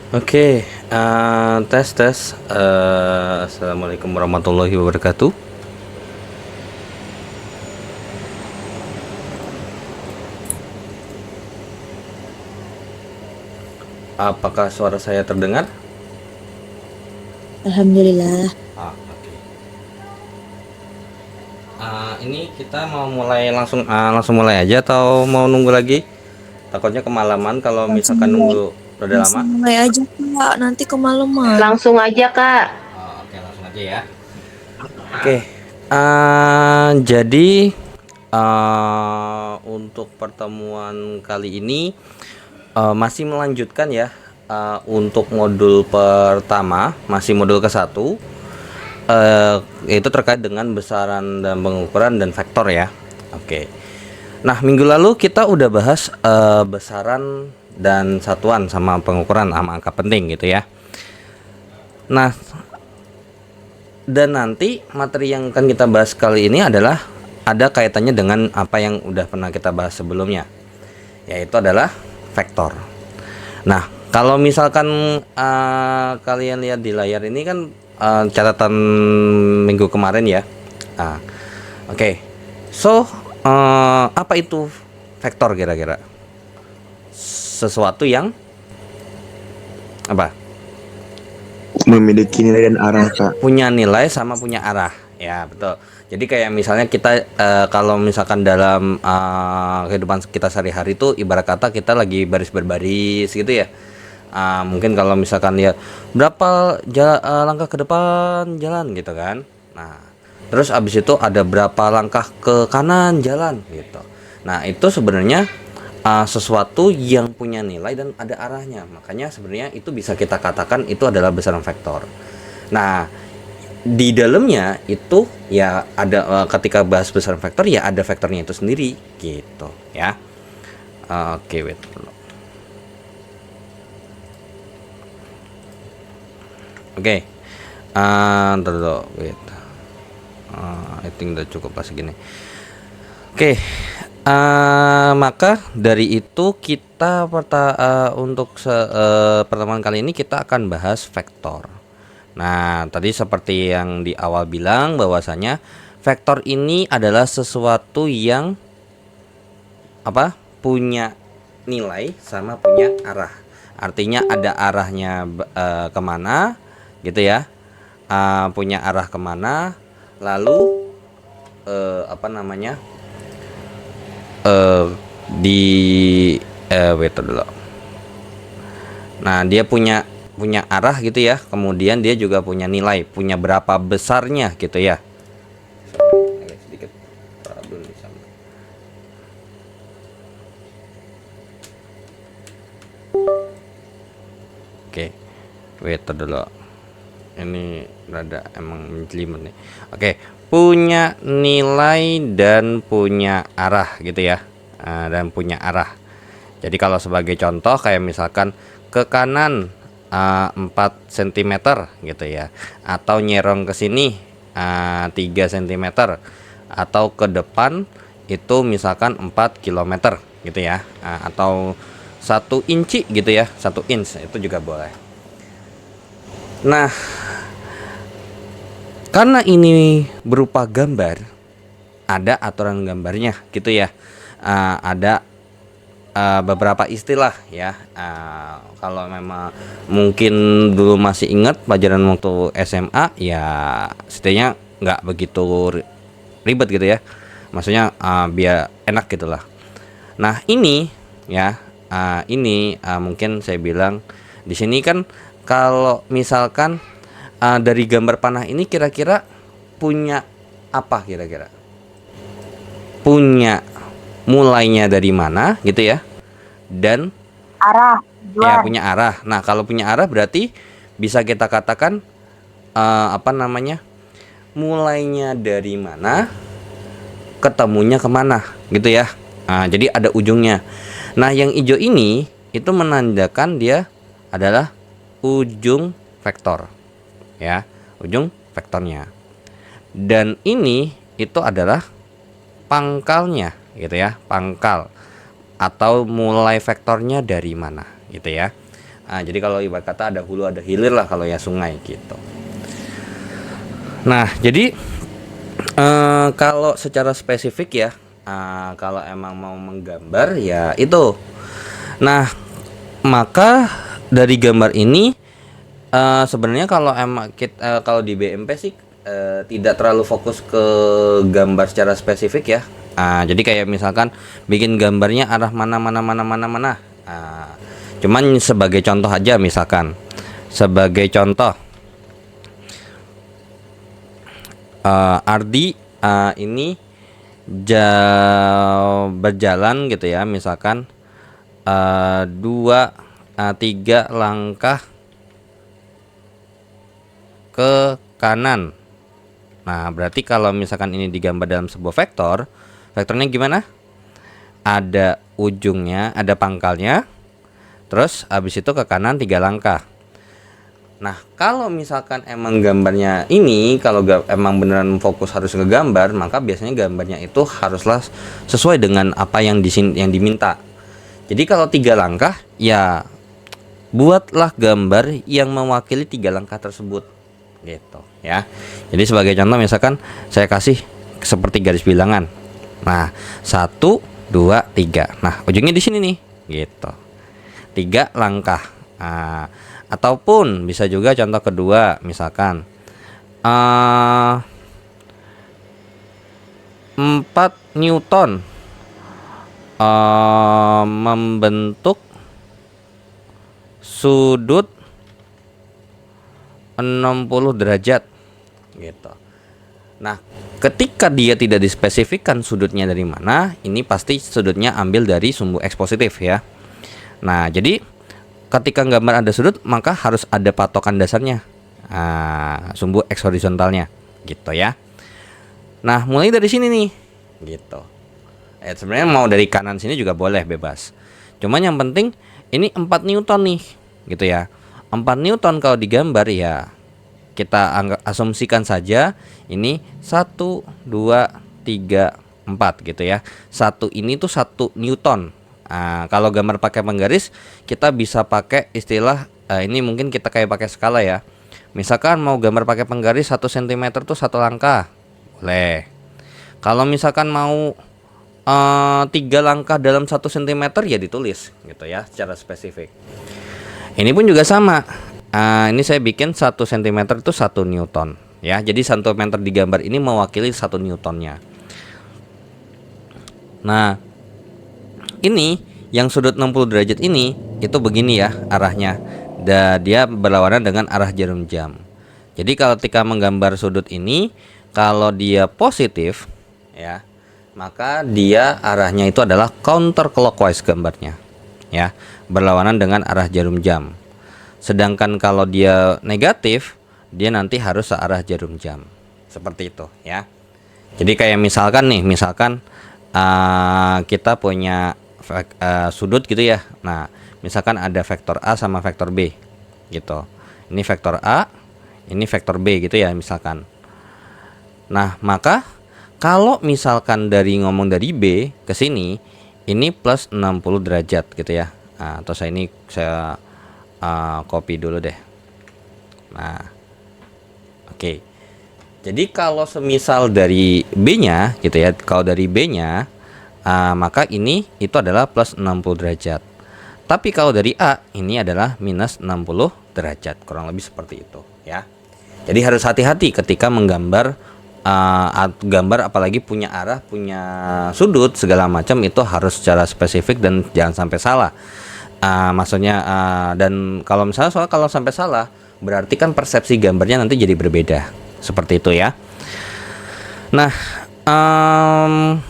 Oke, tes tes. Assalamualaikum warahmatullahi wabarakatuh. Apakah suara saya terdengar? Alhamdulillah. Oke. Ini kita mau mulai langsung mulai aja atau mau nunggu lagi? Takutnya kemalaman kalau Langsung misalkan mulai, nunggu rada lama. langsung mulai aja Kak, nanti kemalaman. Langsung aja, Kak. Oke, langsung aja ya. Oke, jadi untuk pertemuan kali ini masih melanjutkan ya, untuk modul pertama, masih modul ke-1, yaitu terkait dengan besaran dan pengukuran dan vektor ya. Oke. Nah, minggu lalu kita udah bahas besaran dan satuan sama pengukuran sama angka penting gitu ya. Nah, dan nanti materi yang akan kita bahas kali ini adalah ada kaitannya dengan apa yang udah pernah kita bahas sebelumnya, yaitu adalah vektor. Nah, kalau misalkan kalian lihat di layar ini kan catatan minggu kemarin ya. Oke. So, apa itu vektor kira-kira? Sesuatu yang apa? Memiliki nilai dan arah, Kak. Punya nilai sama punya arah. Ya, betul. Jadi kayak misalnya kita kalau misalkan dalam kehidupan kita sehari-hari itu ibarat kata kita lagi baris berbaris gitu ya. Mungkin kalau misalkan lihat berapa langkah ke depan jalan gitu kan. Nah, terus abis itu ada berapa langkah ke kanan jalan gitu. Nah, itu sebenarnya sesuatu yang punya nilai dan ada arahnya. Makanya sebenarnya itu bisa kita katakan itu adalah besaran vektor. Nah, di dalamnya itu ya ada ketika bahas besaran vektor ya ada vektornya itu sendiri gitu ya. Oke, wait. Oke. Ntar dulu, wait. I think udah cukup pas segini. Oke. Maka dari itu kita untuk pertemuan kali ini kita akan bahas vektor. Nah, tadi seperti yang di awal bilang bahwasanya vektor ini adalah sesuatu yang apa? Punya nilai sama punya arah. Artinya ada arahnya kemana, gitu ya? Punya arah kemana, lalu apa namanya? Di wait dulu. Nah, dia punya arah gitu ya. Kemudian dia juga punya nilai, punya berapa besarnya gitu ya. Sedikit problem di sana. Oke. Wait dulu. Ini rada emang menjelimet nih. Oke, punya nilai dan punya arah gitu ya. Dan punya arah. Jadi kalau sebagai contoh kayak misalkan ke kanan 4 cm gitu ya, atau nyerong ke sini 3 cm, atau ke depan itu misalkan 4 km gitu ya, atau 1 inci gitu ya, 1 inch itu juga boleh. Nah, karena ini berupa gambar, ada aturan gambarnya gitu ya. Ada beberapa istilah ya. Kalau memang mungkin dulu masih ingat pelajaran waktu SMA ya, setidaknya nggak begitu ribet gitu ya. Maksudnya biar enak gitulah. Nah, ini ya, ini mungkin saya bilang di sini kan kalau misalkan dari gambar panah ini kira-kira punya apa kira-kira? Punya mulainya dari mana gitu ya? Dan Arah, ya tujuan. punya arah. Nah, kalau punya arah berarti bisa kita katakan apa namanya? Mulainya dari mana, ketemunya kemana gitu ya. Jadi ada ujungnya. Nah, yang hijau ini itu menandakan dia adalah ujung vektor ya, ujung vektornya. Dan ini itu adalah pangkalnya gitu ya, pangkal atau mulai vektornya dari mana gitu ya. Jadi kalau ibarat kata ada hulu ada hilir lah kalau ya sungai gitu. Nah, jadi kalau secara spesifik ya, kalau emang mau menggambar ya itu. Nah, maka dari gambar ini sebenarnya kalau emang kita kalau di BMP sih tidak terlalu fokus ke gambar secara spesifik ya. Jadi kayak misalkan bikin gambarnya arah mana mana mana mana mana. Cuman sebagai contoh aja, misalkan sebagai contoh Ardi ini berjalan gitu ya, misalkan 3 langkah ke kanan. Nah, berarti kalau misalkan ini digambar dalam sebuah vektor, vektornya gimana? Ada ujungnya, ada pangkalnya, terus habis itu ke kanan 3 langkah. Nah, kalau misalkan emang gambarnya ini, kalau emang beneran fokus harus ngegambar, maka biasanya gambarnya itu haruslah sesuai dengan apa yang diminta. Jadi kalau 3 langkah, ya buatlah gambar yang mewakili 3 langkah tersebut, gitu ya. Jadi sebagai contoh misalkan saya kasih seperti garis bilangan. Nah, 1, 2, 3. Nah, ujungnya di sini nih, gitu. 3 langkah. Ataupun bisa juga contoh kedua, misalkan 4 Newton membentuk sudut 60 derajat gitu. Nah, ketika dia tidak dispesifikkan sudutnya dari mana, ini pasti sudutnya ambil dari sumbu X positif ya. Nah, jadi ketika gambar ada sudut, maka harus ada patokan dasarnya, sumbu X horizontalnya gitu ya. Nah, mulai dari sini nih gitu. Sebenarnya mau dari kanan sini juga boleh, bebas. Cuman yang penting ini 4 Newton nih gitu ya. 4 Newton kalau digambar ya kita asumsikan saja ini 1, 2, 3, 4 gitu ya. 1 ini tuh 1 Newton. Kalau gambar pakai penggaris kita bisa pakai istilah ini mungkin kita kayak pakai skala ya. Misalkan mau gambar pakai penggaris 1 cm tuh 1 langkah. Boleh. Kalau misalkan mau 3 langkah dalam 1 cm ya ditulis gitu ya secara spesifik. Ini pun juga sama. Ini saya bikin 1 cm itu 1 Newton ya. Jadi 1 meter digambar ini mewakili 1 Newtonnya. Nah, ini yang sudut 60 derajat ini itu begini ya arahnya. Dia berlawanan dengan arah jarum jam. Jadi kalau ketika menggambar sudut ini, kalau dia positif ya, maka dia arahnya itu adalah counterclockwise gambarnya ya, berlawanan dengan arah jarum jam. Sedangkan kalau dia negatif, dia nanti harus searah jarum jam. Seperti itu ya. Jadi kayak misalkan nih, kita punya sudut gitu ya. Nah, misalkan ada vektor A sama vektor B gitu. Ini vektor A, ini vektor B gitu ya misalkan. Nah, maka kalau misalkan ngomong dari B ke sini, ini plus 60 derajat gitu ya. Atau saya copy dulu deh. Nah, oke. Jadi kalau semisal dari B-nya gitu ya, kalau dari B-nya maka ini itu adalah plus 60 derajat. Tapi kalau dari A ini adalah minus 60 derajat, kurang lebih seperti itu ya. Jadi harus hati-hati ketika menggambar gambar, apalagi punya arah, punya sudut segala macam, itu harus secara spesifik dan jangan sampai salah. Maksudnya dan kalau misalnya kalau sampai salah berarti kan persepsi gambarnya nanti jadi berbeda, seperti itu ya. Nah,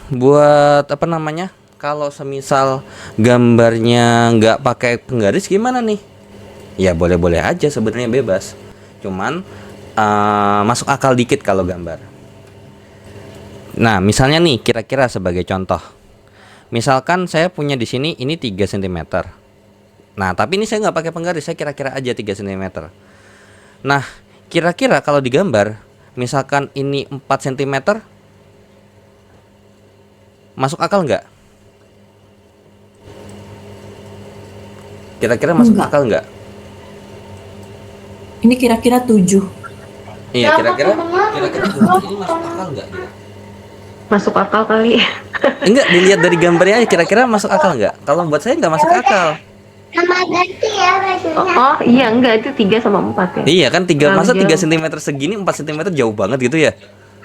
buat apa namanya, kalau semisal gambarnya nggak pakai penggaris gimana nih? Ya boleh-boleh aja sebenarnya, bebas. Cuman masuk akal dikit kalau gambar. Nah, misalnya nih, kira-kira sebagai contoh, misalkan saya punya di sini ini 3 cm. Nah, tapi ini saya nggak pakai penggaris, saya kira-kira aja 3 cm. Nah, kira-kira kalau digambar, misalkan ini 4 cm, masuk akal nggak? Kira-kira masuk akal nggak? Ini kira-kira 7. Iya, kira-kira gambar ini masuk akal nggak gitu? Masuk akal kali. Enggak, dilihat dari gambarnya aja kira-kira masuk akal nggak? Kalau buat saya nggak masuk akal. Sama ganti ya bajunya. Oh iya, enggak, itu 3 sama 4 ya. Iya kan, Terlalu masa 3 jauh. cm segini, 4 cm jauh banget gitu ya.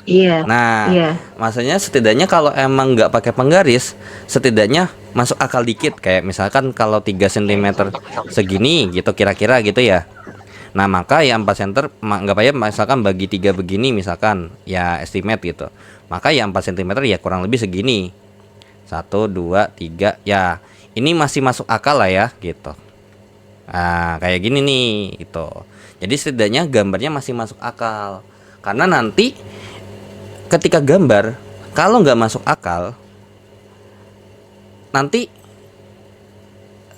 Iya. Nah, Iya. maksudnya setidaknya kalau emang nggak pakai penggaris, setidaknya masuk akal dikit. Kayak misalkan kalau 3 cm segini gitu kira-kira gitu ya. Nah, maka ya 4 cm nggak apa ya, misalkan bagi 3 begini misalkan, ya estimate gitu. Maka ya 4 cm ya kurang lebih segini. 1, 2, 3, ya ini masih masuk akal lah ya gitu. Nah, kayak gini nih gitu. Jadi setidaknya gambarnya masih masuk akal. Karena nanti ketika gambar kalau nggak masuk akal, nanti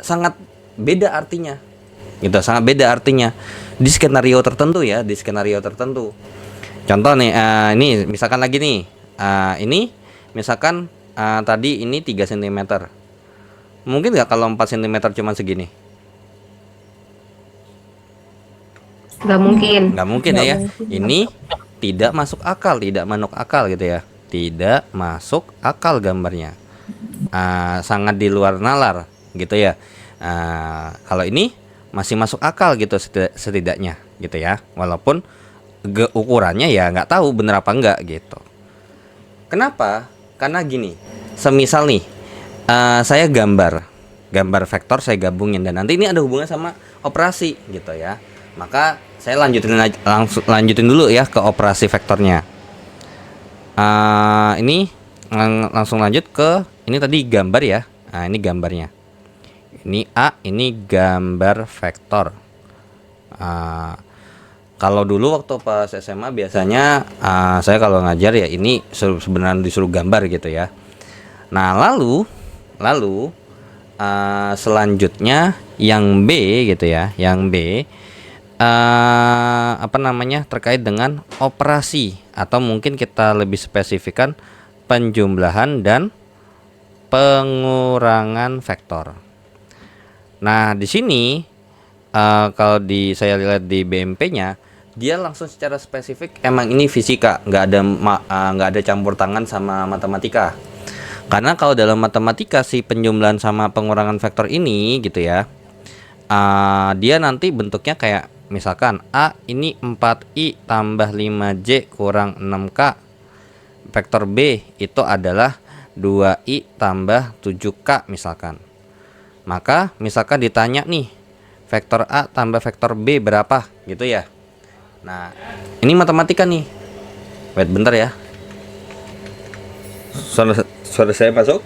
sangat beda artinya. Gitu, sangat beda artinya di skenario tertentu ya, di skenario tertentu. Contoh nih, ini misalkan lagi nih, ini misalkan tadi ini 3 cm. Mungkin nggak kalau 4 cm cuma segini? Nggak mungkin. Nggak mungkin Nggak ya. mungkin. Ini tidak masuk akal, tidak manuk akal gitu ya. Tidak masuk akal gambarnya. Sangat di luar nalar gitu ya. Kalau ini masih masuk akal gitu setidaknya gitu ya. Walaupun ukurannya ya nggak tahu bener apa enggak gitu. Kenapa? Karena gini. Semisal nih, saya gambar vektor, saya gabungin dan nanti ini ada hubungan sama operasi gitu ya. Maka saya lanjutin dulu ya ke operasi vektornya. Ini langsung lanjut ke ini tadi gambar ya. Nah, ini gambarnya. Ini A, ini gambar vektor. Kalau dulu waktu pas SMA biasanya saya kalau ngajar ya ini sebenarnya disuruh gambar gitu ya. Nah, lalu selanjutnya yang B gitu ya, yang B apa namanya, terkait dengan operasi atau mungkin kita lebih spesifikkan penjumlahan dan pengurangan vektor. Nah, di sini kalau saya lihat di BMP-nya, dia langsung secara spesifik emang ini fisika, nggak ada campur tangan sama matematika. Karena kalau dalam matematika si penjumlahan sama pengurangan vektor ini gitu ya, dia nanti bentuknya kayak misalkan A ini 4I tambah 5J kurang 6K. Vektor B itu adalah 2I tambah 7K misalkan. Maka misalkan ditanya nih, vektor A tambah vektor B berapa gitu ya. Nah, ini matematika nih. Wait bentar ya. Suara saya masuk?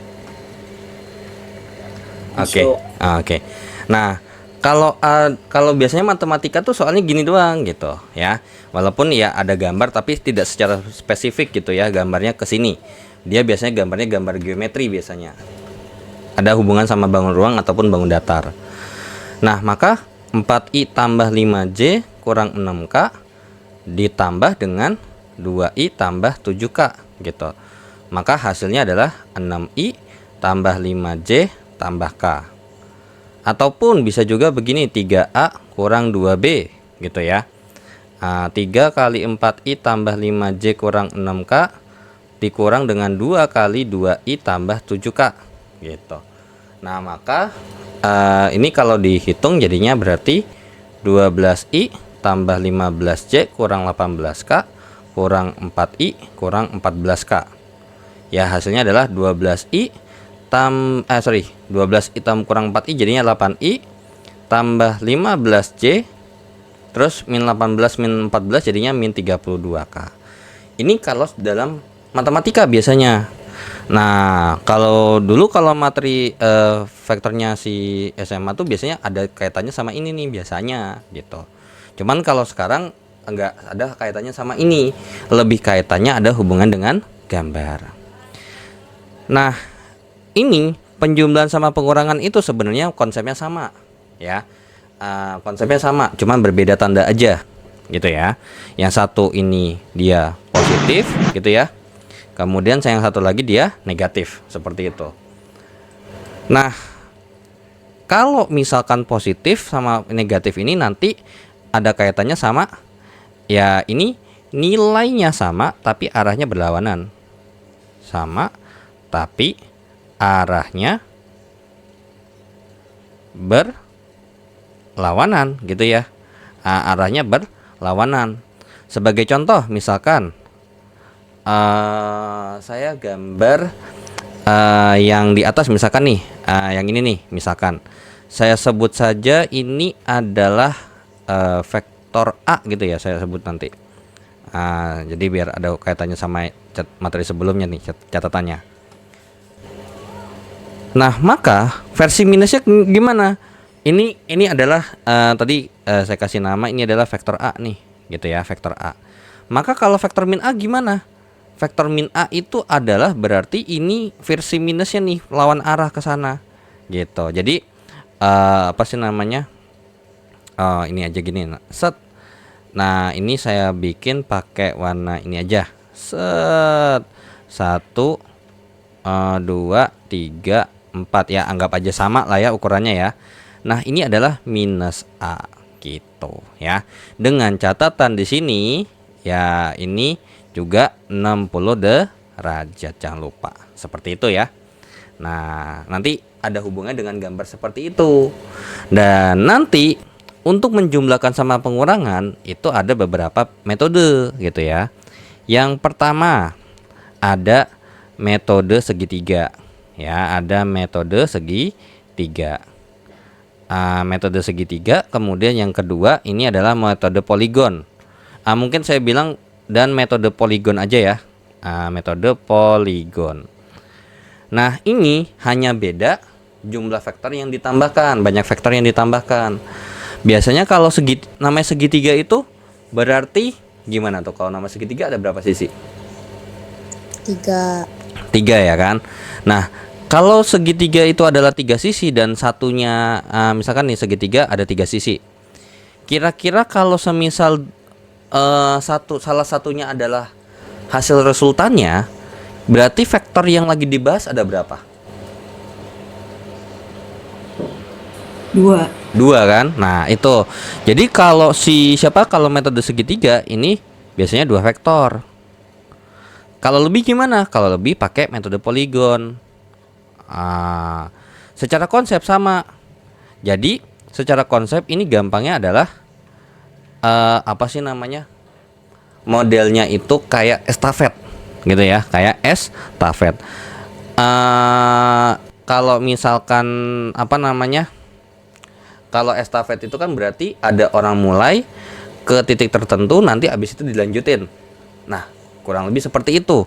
Oke. Oke. Nah, kalau biasanya matematika tuh soalnya gini doang gitu ya. Walaupun ya ada gambar tapi tidak secara spesifik gitu ya, gambarnya ke sini. Dia biasanya gambarnya gambar geometri biasanya. Ada hubungan sama bangun ruang ataupun bangun datar. Nah, maka 4I tambah 5J kurang 6K ditambah dengan 2I tambah 7K gitu. Maka hasilnya adalah 6I tambah 5J tambah K. Ataupun bisa juga begini, 3A kurang 2B gitu ya. 3 kali 4I tambah 5J kurang 6K dikurang dengan 2 kali 2I tambah 7K gitu. Nah, maka ini kalau dihitung jadinya berarti 12I tambah 15J kurang 18K kurang 4I kurang 14K. Ya, hasilnya adalah 12I 12I kurang 4I jadinya 8I tambah 15J terus min 18 min 14 jadinya min 32K. Ini kalau dalam matematika biasanya. Nah, kalau dulu kalau materi vektornya si SMA tuh biasanya ada kaitannya sama ini nih biasanya gitu. Cuman kalau sekarang enggak ada kaitannya sama ini, lebih kaitannya ada hubungan dengan gambar. Nah, ini penjumlahan sama pengurangan itu sebenarnya konsepnya sama ya. Konsepnya sama, cuman berbeda tanda aja gitu ya. Yang satu ini dia positif gitu ya. Kemudian yang satu lagi dia negatif seperti itu. Nah, kalau misalkan positif sama negatif ini nanti ada kaitannya sama, ya ini nilainya sama tapi arahnya berlawanan. Sama tapi arahnya berlawanan gitu ya. Arahnya berlawanan. Sebagai contoh misalkan saya gambar yang di atas misalkan nih, yang ini nih misalkan saya sebut saja ini adalah vektor A gitu ya, saya sebut nanti. Jadi biar ada kaitannya sama materi sebelumnya nih catatannya. Nah, maka versi minusnya gimana? Ini adalah tadi saya kasih nama, ini adalah vektor A nih, gitu ya, vektor A. Maka kalau vektor min A gimana? Vektor min A itu adalah berarti ini versi minusnya nih, lawan arah ke sana, gitu. Jadi apa sih namanya? Ini aja gini, set. Nah, ini saya bikin pakai warna ini aja, set. 1, 2, 3, 4 ya, anggap aja sama lah ya ukurannya ya. Nah, ini adalah minus A gitu ya. Dengan catatan di sini ya, ini juga 60 derajat, jangan lupa. Seperti itu ya. Nah, nanti ada hubungannya dengan gambar seperti itu. Dan nanti untuk menjumlahkan sama pengurangan itu ada beberapa metode gitu ya. Yang pertama ada metode segitiga. Ya, ada metode segitiga. Metode segitiga. Kemudian yang kedua ini adalah metode poligon. Mungkin saya bilang dan metode poligon aja ya. Metode poligon. Nah, ini hanya beda jumlah vektor yang ditambahkan, banyak vektor yang ditambahkan. Biasanya kalau namanya segitiga itu berarti gimana tuh? Kalau nama segitiga ada berapa sisi? 3. 3 ya kan. Nah, kalau segitiga itu adalah 3 sisi dan satunya misalkan nih segitiga ada 3 sisi. Kira-kira kalau semisal salah satunya adalah hasil resultannya, berarti vektor yang lagi dibahas ada berapa? 2. 2 kan. Nah, itu. Jadi kalau kalau metode segitiga ini biasanya 2 vektor. Kalau lebih gimana? Kalau lebih pakai metode poligon. Secara konsep sama. Jadi secara konsep ini gampangnya adalah apa sih namanya? Modelnya itu kayak estafet gitu ya, kayak estafet. Kalau misalkan apa namanya? Kalau estafet itu kan berarti ada orang mulai ke titik tertentu, nanti habis itu dilanjutin. Nah, kurang lebih seperti itu.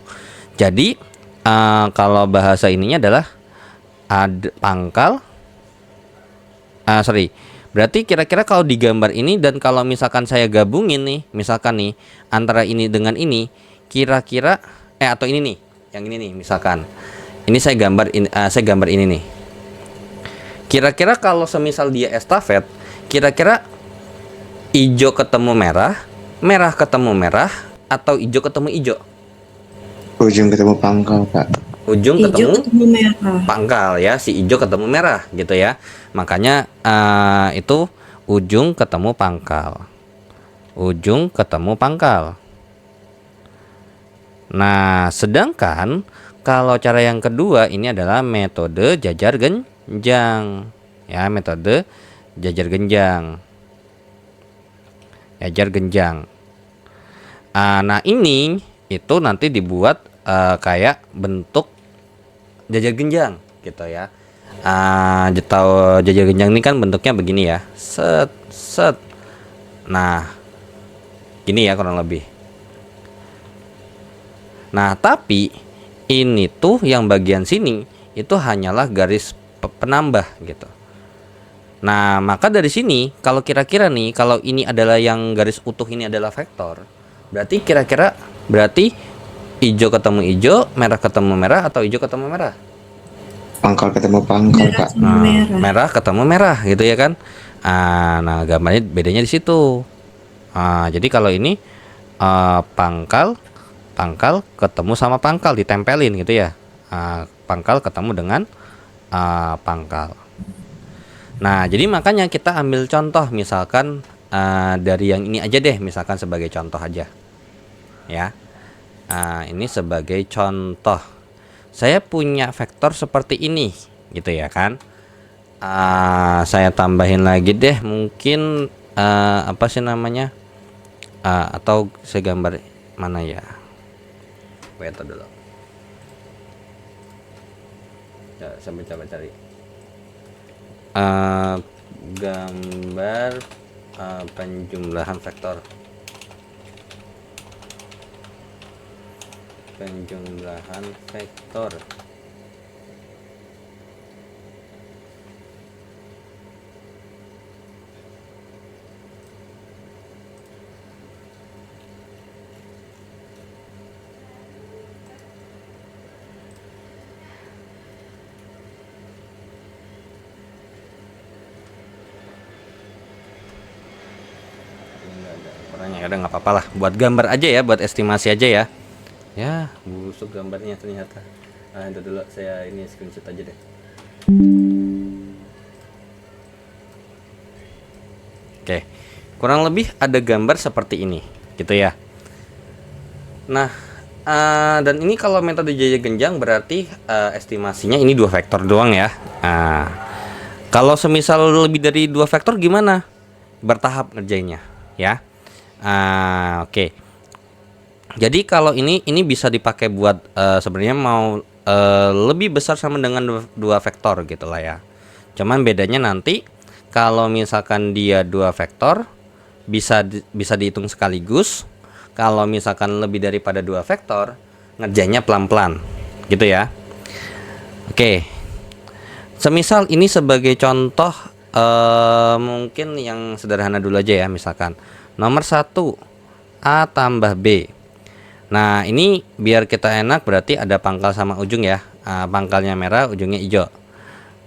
Jadi kalau bahasa ininya adalah ada pangkal. Berarti kira-kira kalau digambar ini dan kalau misalkan saya gabungin nih, misalkan nih antara ini dengan ini, kira-kira atau ini nih, yang ini nih, misalkan ini saya gambar ini nih. Kira-kira kalau semisal dia estafet, kira-kira hijau ketemu merah, merah ketemu merah, atau hijau ketemu hijau? Ujung ketemu pangkal, Pak. Ujung Hijau ketemu merah. pangkal ya, si hijau ketemu merah gitu ya. Makanya itu ujung ketemu pangkal. Ujung ketemu pangkal. Nah, sedangkan kalau cara yang kedua ini adalah metode jajar genjang. Ya, metode jajar genjang. Jajar genjang. Nah, ini itu nanti dibuat kayak bentuk jajar genjang gitu ya. Jajar genjang ini kan bentuknya begini ya, set set. Nah, gini ya kurang lebih. Nah, tapi ini tuh yang bagian sini itu hanyalah garis penambah gitu. Nah, maka dari sini kalau kira-kira nih, kalau ini adalah yang garis utuh, ini adalah vektor, berarti kira-kira hijau ketemu hijau, merah ketemu merah, atau hijau ketemu merah? Pangkal ketemu pangkal, Pak. Merah ketemu merah gitu ya kan. Nah, gambarnya bedanya di situ. Jadi kalau ini pangkal ketemu sama pangkal ditempelin gitu ya. Pangkal ketemu dengan pangkal. Nah, jadi makanya kita ambil contoh misalkan dari yang ini aja deh, misalkan sebagai contoh aja ya. Ini sebagai contoh, saya punya vektor seperti ini gitu ya kan. Saya tambahin lagi deh mungkin apa sih namanya, atau saya gambar mana ya, itu dulu ya, saya coba cari gambar penjumlahan vektor, penjumlahan vektor. Orangnya udah nggak apa-apa lah, buat gambar aja ya, buat estimasi aja ya. Ya, busuk gambarnya ternyata. Itu dulu saya ini screenshot aja deh. Oke, kurang lebih ada gambar seperti ini, gitu ya. Nah, dan ini kalau metode jajak genjang berarti estimasinya ini 2 vektor doang ya. Kalau semisal lebih dari 2 vektor gimana? Bertahap ngerjainnya, ya. Oke. Jadi kalau ini bisa dipakai buat sebenarnya mau lebih besar sama dengan 2 vektor gitu lah ya. Cuman bedanya nanti kalau misalkan dia 2 vektor bisa dihitung sekaligus. Kalau misalkan lebih daripada 2 vektor, ngerjainnya pelan-pelan gitu ya. Oke. Semisal ini sebagai contoh mungkin yang sederhana dulu aja ya, misalkan nomor 1 A tambah B. Nah, ini biar kita enak berarti ada pangkal sama ujung ya. Pangkalnya merah, ujungnya hijau.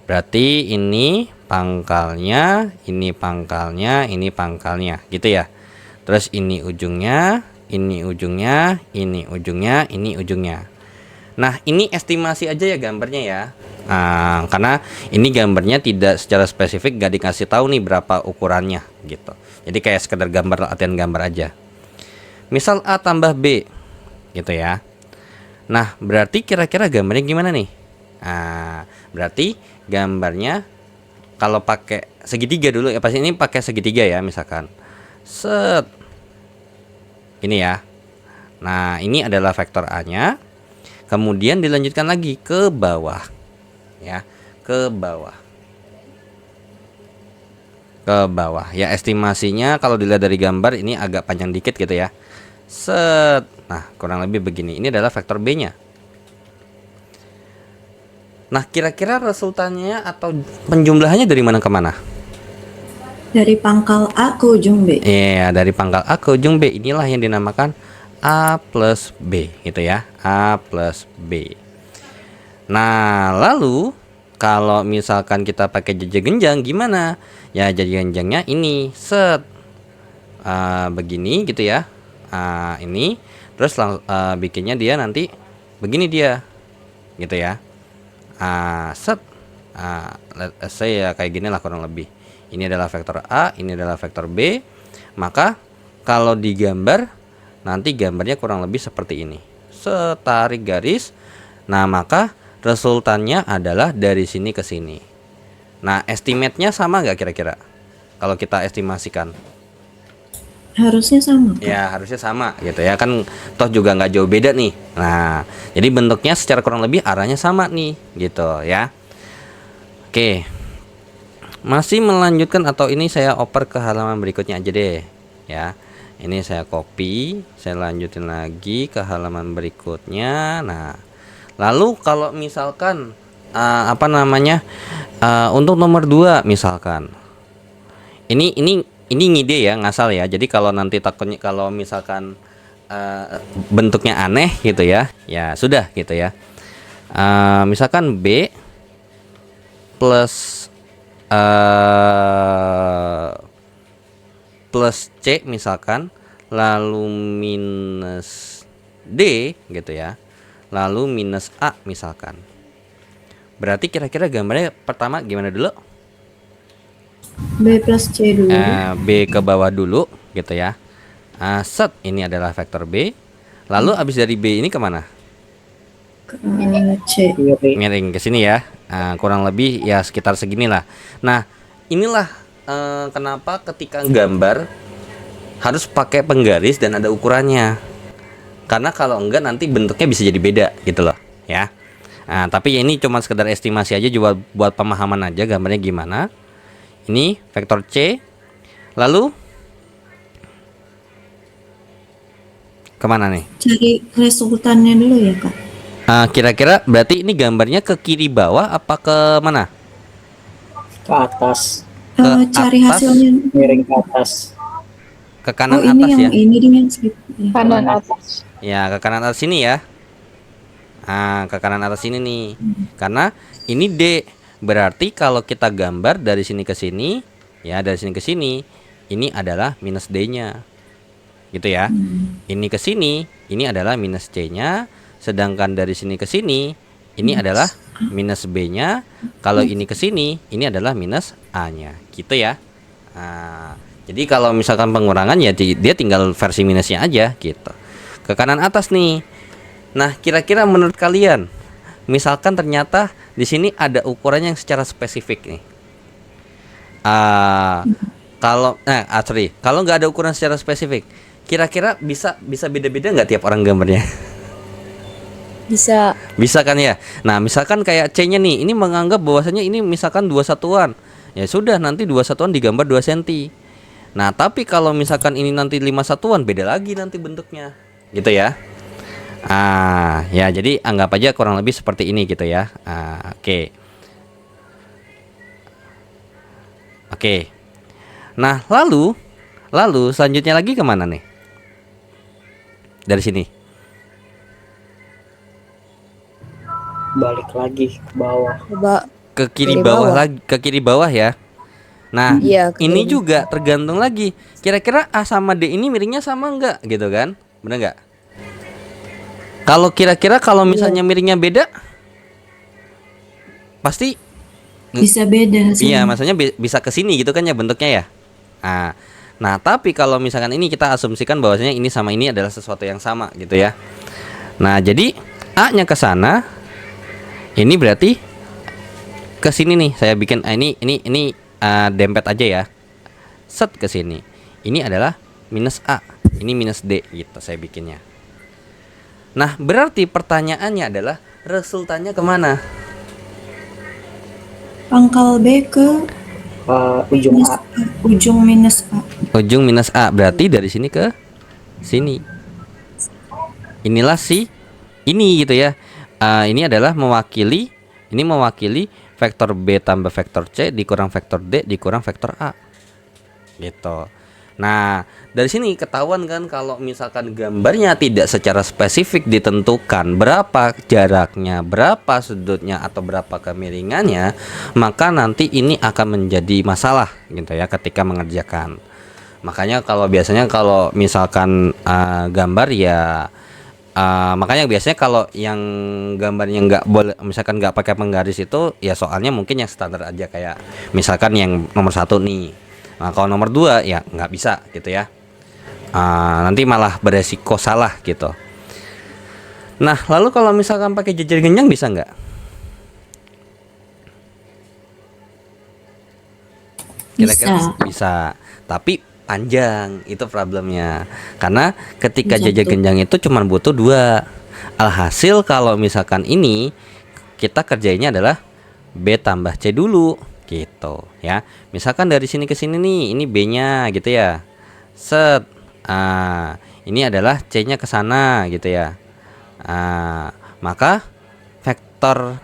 Berarti ini pangkalnya, ini pangkalnya, ini pangkalnya, gitu ya. Terus ini ujungnya, ini ujungnya, ini ujungnya, ini ujungnya. Nah, ini estimasi aja ya gambarnya ya. Karena ini gambarnya tidak secara spesifik, gak dikasih tahu nih berapa ukurannya gitu. Jadi kayak sekedar gambar, latihan gambar aja. Misal A tambah B gitu ya. Nah, berarti kira-kira gambarnya gimana nih? Berarti gambarnya kalau pakai segitiga dulu ya, pasti ini pakai segitiga ya, misalkan. Set. Ini ya. Nah, ini adalah vektor A-nya. Kemudian dilanjutkan lagi ke bawah. Ya, ke bawah. Ke bawah. Ya, estimasinya kalau dilihat dari gambar ini agak panjang dikit gitu ya. Set. Nah, kurang lebih begini. Ini adalah vektor B-nya. Nah, kira-kira resultannya atau penjumlahannya dari mana ke mana? Dari pangkal A ke ujung B. Iya, dari pangkal A ke ujung B. Inilah yang dinamakan A plus B, gitu ya. A plus B. Nah, lalu kalau misalkan kita pakai jajak genjang gimana? Ya, jajak genjangnya ini. Set. Begini gitu ya. Ini. Terus bikinnya dia nanti begini dia, gitu ya. Set. Let's say ya kayak gini lah kurang lebih. Ini adalah vektor A, ini adalah vektor B. Maka kalau digambar nanti gambarnya kurang lebih seperti ini. Setarik garis. Nah, maka resultannya adalah dari sini ke sini. Nah, estimate-nya sama nggak kira-kira? Kalau kita estimasikan? Harusnya sama. Ya, harusnya sama gitu ya, kan toh juga nggak jauh beda nih. Nah, jadi bentuknya secara kurang lebih arahnya sama nih gitu ya. Oke, masih melanjutkan atau ini saya oper ke halaman berikutnya aja deh ya. Ini saya copy, saya lanjutin lagi ke halaman berikutnya. Nah, lalu kalau misalkan apa namanya, untuk nomor 2 misalkan ini ngide ya, ngasal ya. Jadi kalau nanti takutnya kalau misalkan bentuknya aneh gitu ya, ya sudah gitu ya. Misalkan B plus C misalkan, lalu minus D gitu ya, lalu minus A misalkan. Berarti kira-kira gambarnya pertama gimana dulu? B plus C dulu. B ke bawah dulu gitu ya. Set, ini adalah vektor B. Lalu abis dari B ini kemana? Ke C. Miring ke sini ya. Kurang lebih ya sekitar seginilah. Nah, inilah kenapa ketika gambar harus pakai penggaris dan ada ukurannya. Karena kalau enggak nanti bentuknya bisa jadi beda gitu loh ya. Tapi ini cuma sekedar estimasi aja, juga buat pemahaman aja gambarnya gimana. Ini vektor C. Lalu kemana nih? Cari resultannya dulu ya Kak. Kira-kira berarti ini gambarnya ke kiri bawah apa ke mana? Ke atas, Cari atas? hasilnya. miring ke atas. Ke kanan Oh ini atas yang ya? ini ding yang segitu. Ya. Kanan atas. Ya, ke kanan atas sini ya. Ke kanan atas sini nih. Karena ini D. Berarti kalau kita gambar dari sini ke sini, ya dari sini ke sini, ini adalah minus D-nya. Gitu ya. Ini ke sini, ini adalah minus C-nya. Sedangkan dari sini ke sini, ini adalah minus B-nya. Kalau ini ke sini, ini adalah minus A-nya. Gitu ya. Jadi kalau misalkan pengurangan ya dia tinggal versi minusnya aja gitu. Ke kanan atas nih. Nah, kira-kira menurut kalian, misalkan ternyata di sini ada ukuran yang secara spesifik nih. Kalau kalau nggak ada ukuran secara spesifik, kira-kira bisa beda-beda nggak tiap orang gambarnya? Bisa. Bisa kan ya. Nah, misalkan kayak C-nya nih, ini menganggap bahwasanya ini misalkan 2 satuan. Ya sudah, nanti 2 satuan digambar 2 cm. Nah, tapi kalau misalkan ini nanti 5 satuan, beda lagi nanti bentuknya. Gitu ya. Ya jadi anggap aja kurang lebih seperti ini gitu ya. Oke. Nah, lalu selanjutnya lagi kemana nih? Dari sini. Balik lagi ke bawah. Coba. Ke kiri Kiri bawah bawah. lagi, ke kiri bawah ya. Nah, Iya, ke ini kiri. juga tergantung lagi. Kira-kira A sama D ini miringnya sama enggak gitu kan? Bener nggak? Kalau kira-kira kalau misalnya miringnya beda, pasti Bisa beda hasilnya. iya, maksudnya bisa ke sini gitu kan ya bentuknya ya. Nah, tapi kalau misalkan ini kita asumsikan bahwasanya ini sama ini adalah sesuatu yang sama gitu ya. Nah, jadi A-nya ke sana. Ini berarti ke sini nih. Saya bikin ini dempet aja ya. Set ke sini. Ini adalah minus A. Ini minus D gitu saya bikinnya. Nah, berarti pertanyaannya adalah resultannya kemana? Pangkal B ke Ujung minus A. ujung minus A. Ujung minus A. Berarti dari sini ke sini. Inilah ini gitu ya. Ini adalah mewakili vektor B tambah vektor C dikurang vektor D dikurang vektor A. Gitu. Nah, dari sini ketahuan kan kalau misalkan gambarnya tidak secara spesifik ditentukan berapa jaraknya, berapa sudutnya atau berapa kemiringannya, maka nanti ini akan menjadi masalah gitu ya ketika mengerjakan. Makanya biasanya kalau misalkan gambar ya makanya biasanya kalau yang gambarnya nggak boleh, misalkan nggak pakai penggaris itu ya soalnya mungkin yang standar aja, kayak misalkan yang nomor 1 nih. Nah, kalau nomor 2 ya nggak bisa gitu ya. Nanti malah beresiko salah gitu. Nah, lalu kalau misalkan pakai jejer genjang bisa nggak? Kira-kira bisa. Tapi panjang, itu problemnya. Karena ketika jejer genjang itu cuma butuh 2. Alhasil kalau misalkan ini kita kerjainnya adalah B tambah C dulu gitu ya. Misalkan dari sini ke sini nih, ini B-nya gitu ya. Set. Ini adalah C-nya ke sana gitu ya. Maka vektor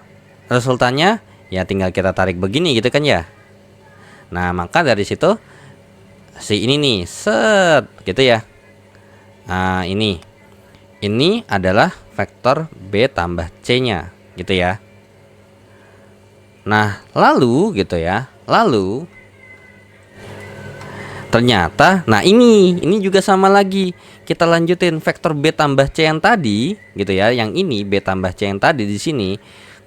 resultannya ya tinggal kita tarik begini gitu kan ya. Nah, maka dari situ ini nih, set gitu ya. Ini adalah vektor B tambah C-nya gitu ya. Nah, lalu gitu ya. Lalu ternyata ini juga sama lagi. Kita lanjutin vektor B tambah C yang tadi gitu ya. Yang ini B tambah C yang tadi di sini.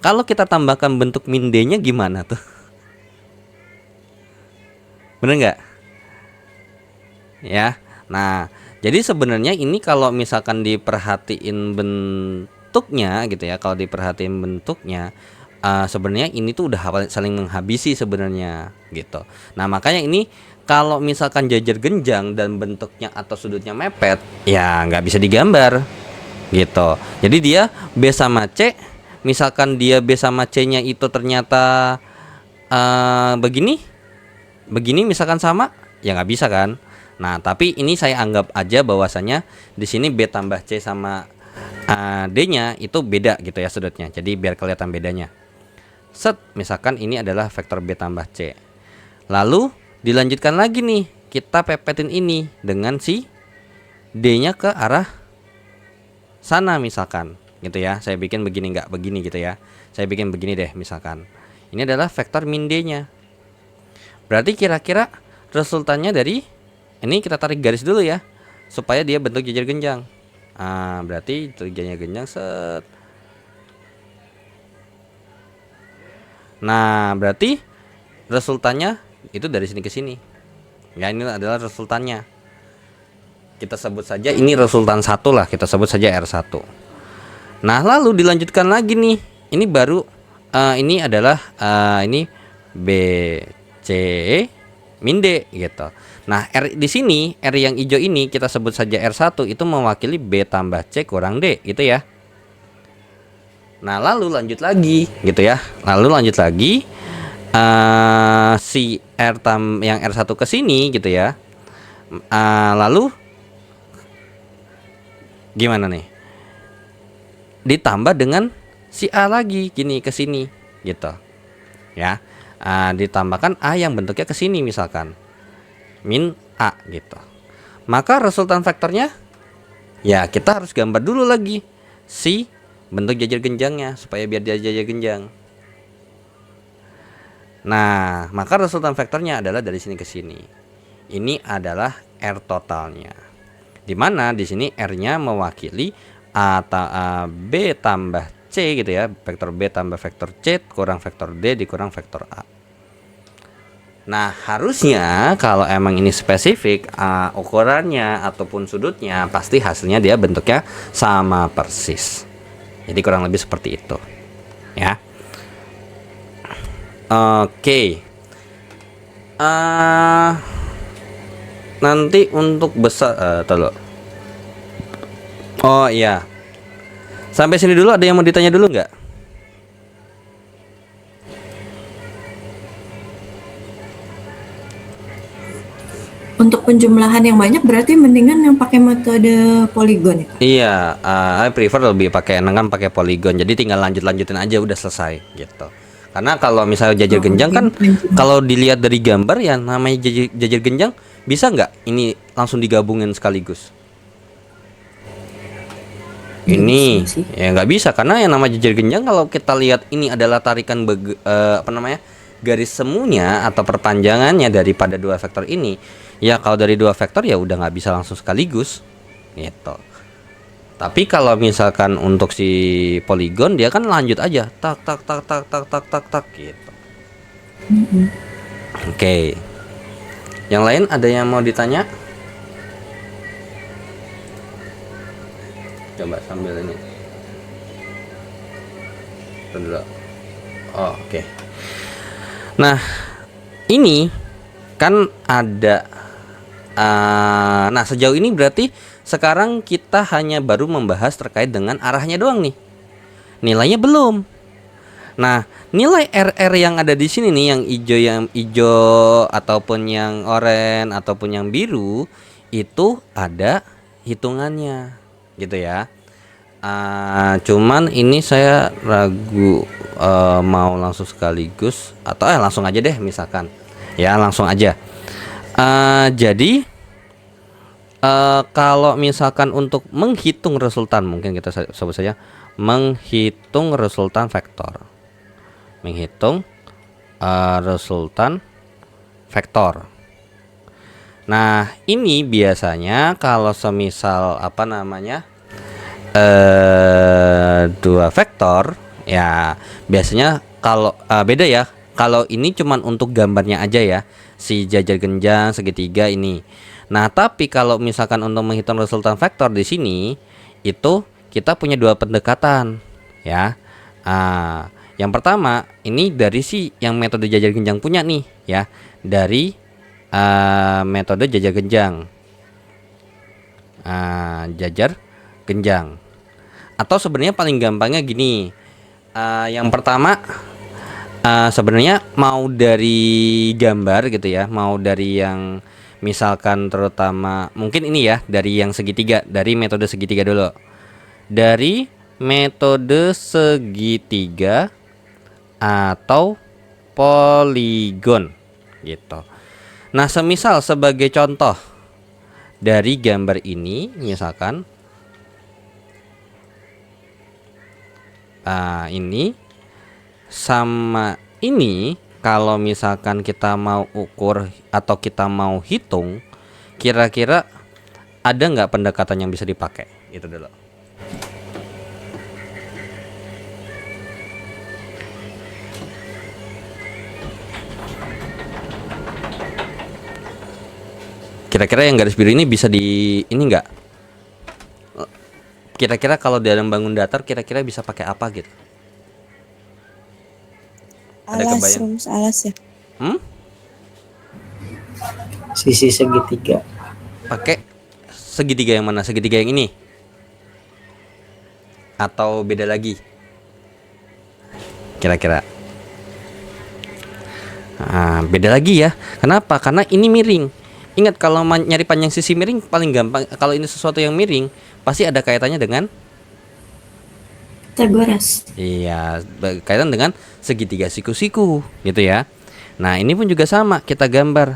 Kalau kita tambahkan bentuk min D-nya gimana tuh? Bener nggak? Ya. Nah, jadi sebenarnya ini kalau misalkan diperhatiin bentuknya gitu ya, kalau diperhatiin bentuknya, sebenarnya ini tuh udah saling menghabisi sebenarnya gitu. Nah, makanya ini kalau misalkan jajar genjang dan bentuknya atau sudutnya mepet, ya nggak bisa digambar gitu. Jadi dia B sama C, misalkan dia B sama C-nya itu ternyata begini, misalkan sama, ya nggak bisa kan. Nah, tapi ini saya anggap aja bahwasanya di sini B tambah C sama D-nya itu beda gitu ya sudutnya. Jadi biar kelihatan bedanya. Set, misalkan ini adalah vektor B tambah C. Lalu dilanjutkan lagi nih, kita pepetin ini dengan si D-nya ke arah sana misalkan gitu ya. Saya bikin begini, nggak begini gitu ya. Saya bikin begini deh misalkan. Ini adalah vektor min D-nya. Berarti kira-kira resultannya dari ini kita tarik garis dulu ya, supaya dia bentuk jajar genjang. Berarti jajar genjang set. Nah, berarti resultannya itu dari sini ke sini. Ya, ini adalah resultannya. Kita sebut saja ini resultan 1 lah, kita sebut saja R1. Nah, lalu dilanjutkan lagi nih. Ini baru ini adalah ini B C min D gitu. Nah, R di sini, R yang hijau ini kita sebut saja R1, itu mewakili B tambah C kurang D gitu ya. Nah, lalu lanjut lagi gitu ya. Lalu lanjut lagi si R yang R1 ke sini gitu ya. Lalu gimana nih? Ditambah dengan si A lagi gini ke sini gitu. Ya. Ditambahkan A yang bentuknya ke sini misalkan. Min A gitu. Maka resultan vektornya ya kita harus gambar dulu lagi si bentuk jajar genjangnya supaya biar dia jajar genjang. Nah, maka resultan vektornya adalah dari sini ke sini. Ini adalah R totalnya. Dimana di sini R-nya mewakili B tambah C gitu ya, vektor B tambah vektor C kurang vektor D dikurang vektor A. Nah, harusnya kalau emang ini spesifik ukurannya ataupun sudutnya, pasti hasilnya dia bentuknya sama persis. Jadi kurang lebih seperti itu ya. Oke. Nanti untuk besar oh iya, sampai sini dulu. Ada yang mau ditanya dulu nggak? Untuk penjumlahan yang banyak berarti mendingan yang pakai metode poligon ya? Iya, I prefer lebih pakai enengan pakai poligon. Jadi tinggal lanjutin aja udah selesai gitu. Karena kalau misalnya jajar genjang kan kalau dilihat dari gambar ya namanya jajar genjang, bisa nggak ini langsung digabungin sekaligus? Ini ya nggak bisa, karena yang nama jajar genjang kalau kita lihat ini adalah tarikan garis semunya atau perpanjangannya daripada dua vektor ini. Ya kalau dari dua vektor ya udah nggak bisa langsung sekaligus gitu. Tapi kalau misalkan untuk si poligon dia kan lanjut aja tak tak tak tak tak tak tak tak gitu. Oke. Yang lain ada yang mau ditanya? Coba sambil ini. Dulu. Oh, oke. Nah, ini kan ada nah sejauh ini berarti sekarang kita hanya baru membahas terkait dengan arahnya doang nih. Nilainya belum. Nah, nilai RR yang ada di sini nih, yang hijau ataupun yang oranye ataupun yang biru itu ada hitungannya gitu ya. Cuman ini saya ragu mau langsung sekaligus atau langsung aja deh misalkan. Ya, langsung aja. Jadi kalau misalkan untuk menghitung resultan, mungkin kita sebut saja menghitung resultan vektor. Menghitung resultan vektor. Nah, ini biasanya kalau semisal dua vektor ya biasanya kalau beda ya. Kalau ini cuman untuk gambarnya aja ya. si jajar genjang segitiga ini. Nah, tapi kalau misalkan untuk menghitung resultan vektor di sini itu kita punya dua pendekatan ya. Yang pertama ini dari si yang metode jajar genjang punya nih ya, dari metode jajar genjang. Jajar genjang. Atau sebenarnya paling gampangnya gini. Yang pertama sebenarnya mau dari gambar gitu ya, mau dari yang misalkan terutama mungkin ini ya, dari yang segitiga, dari metode segitiga dulu. Dari metode segitiga atau poligon gitu. Nah, semisal sebagai contoh dari gambar ini misalkan ini sama ini, kalau misalkan kita mau ukur atau kita mau hitung, kira-kira ada nggak pendekatan yang bisa dipakai? Itu dulu. Kira-kira yang garis biru ini bisa di ini enggak? Kira-kira kalau dalam bangun datar kira-kira bisa pakai apa gitu? Ada kebayang? Rumus alas ya. Sisi segitiga. Pakai segitiga yang mana? Segitiga yang ini? Atau beda lagi? Kira-kira? Beda lagi ya. Kenapa? Karena ini miring. Ingat, kalau nyari panjang sisi miring paling gampang. Kalau ini sesuatu yang miring, pasti ada kaitannya dengan Pythagoras. iya, kaitan dengan segitiga siku-siku gitu ya. Nah, ini pun juga sama, kita gambar.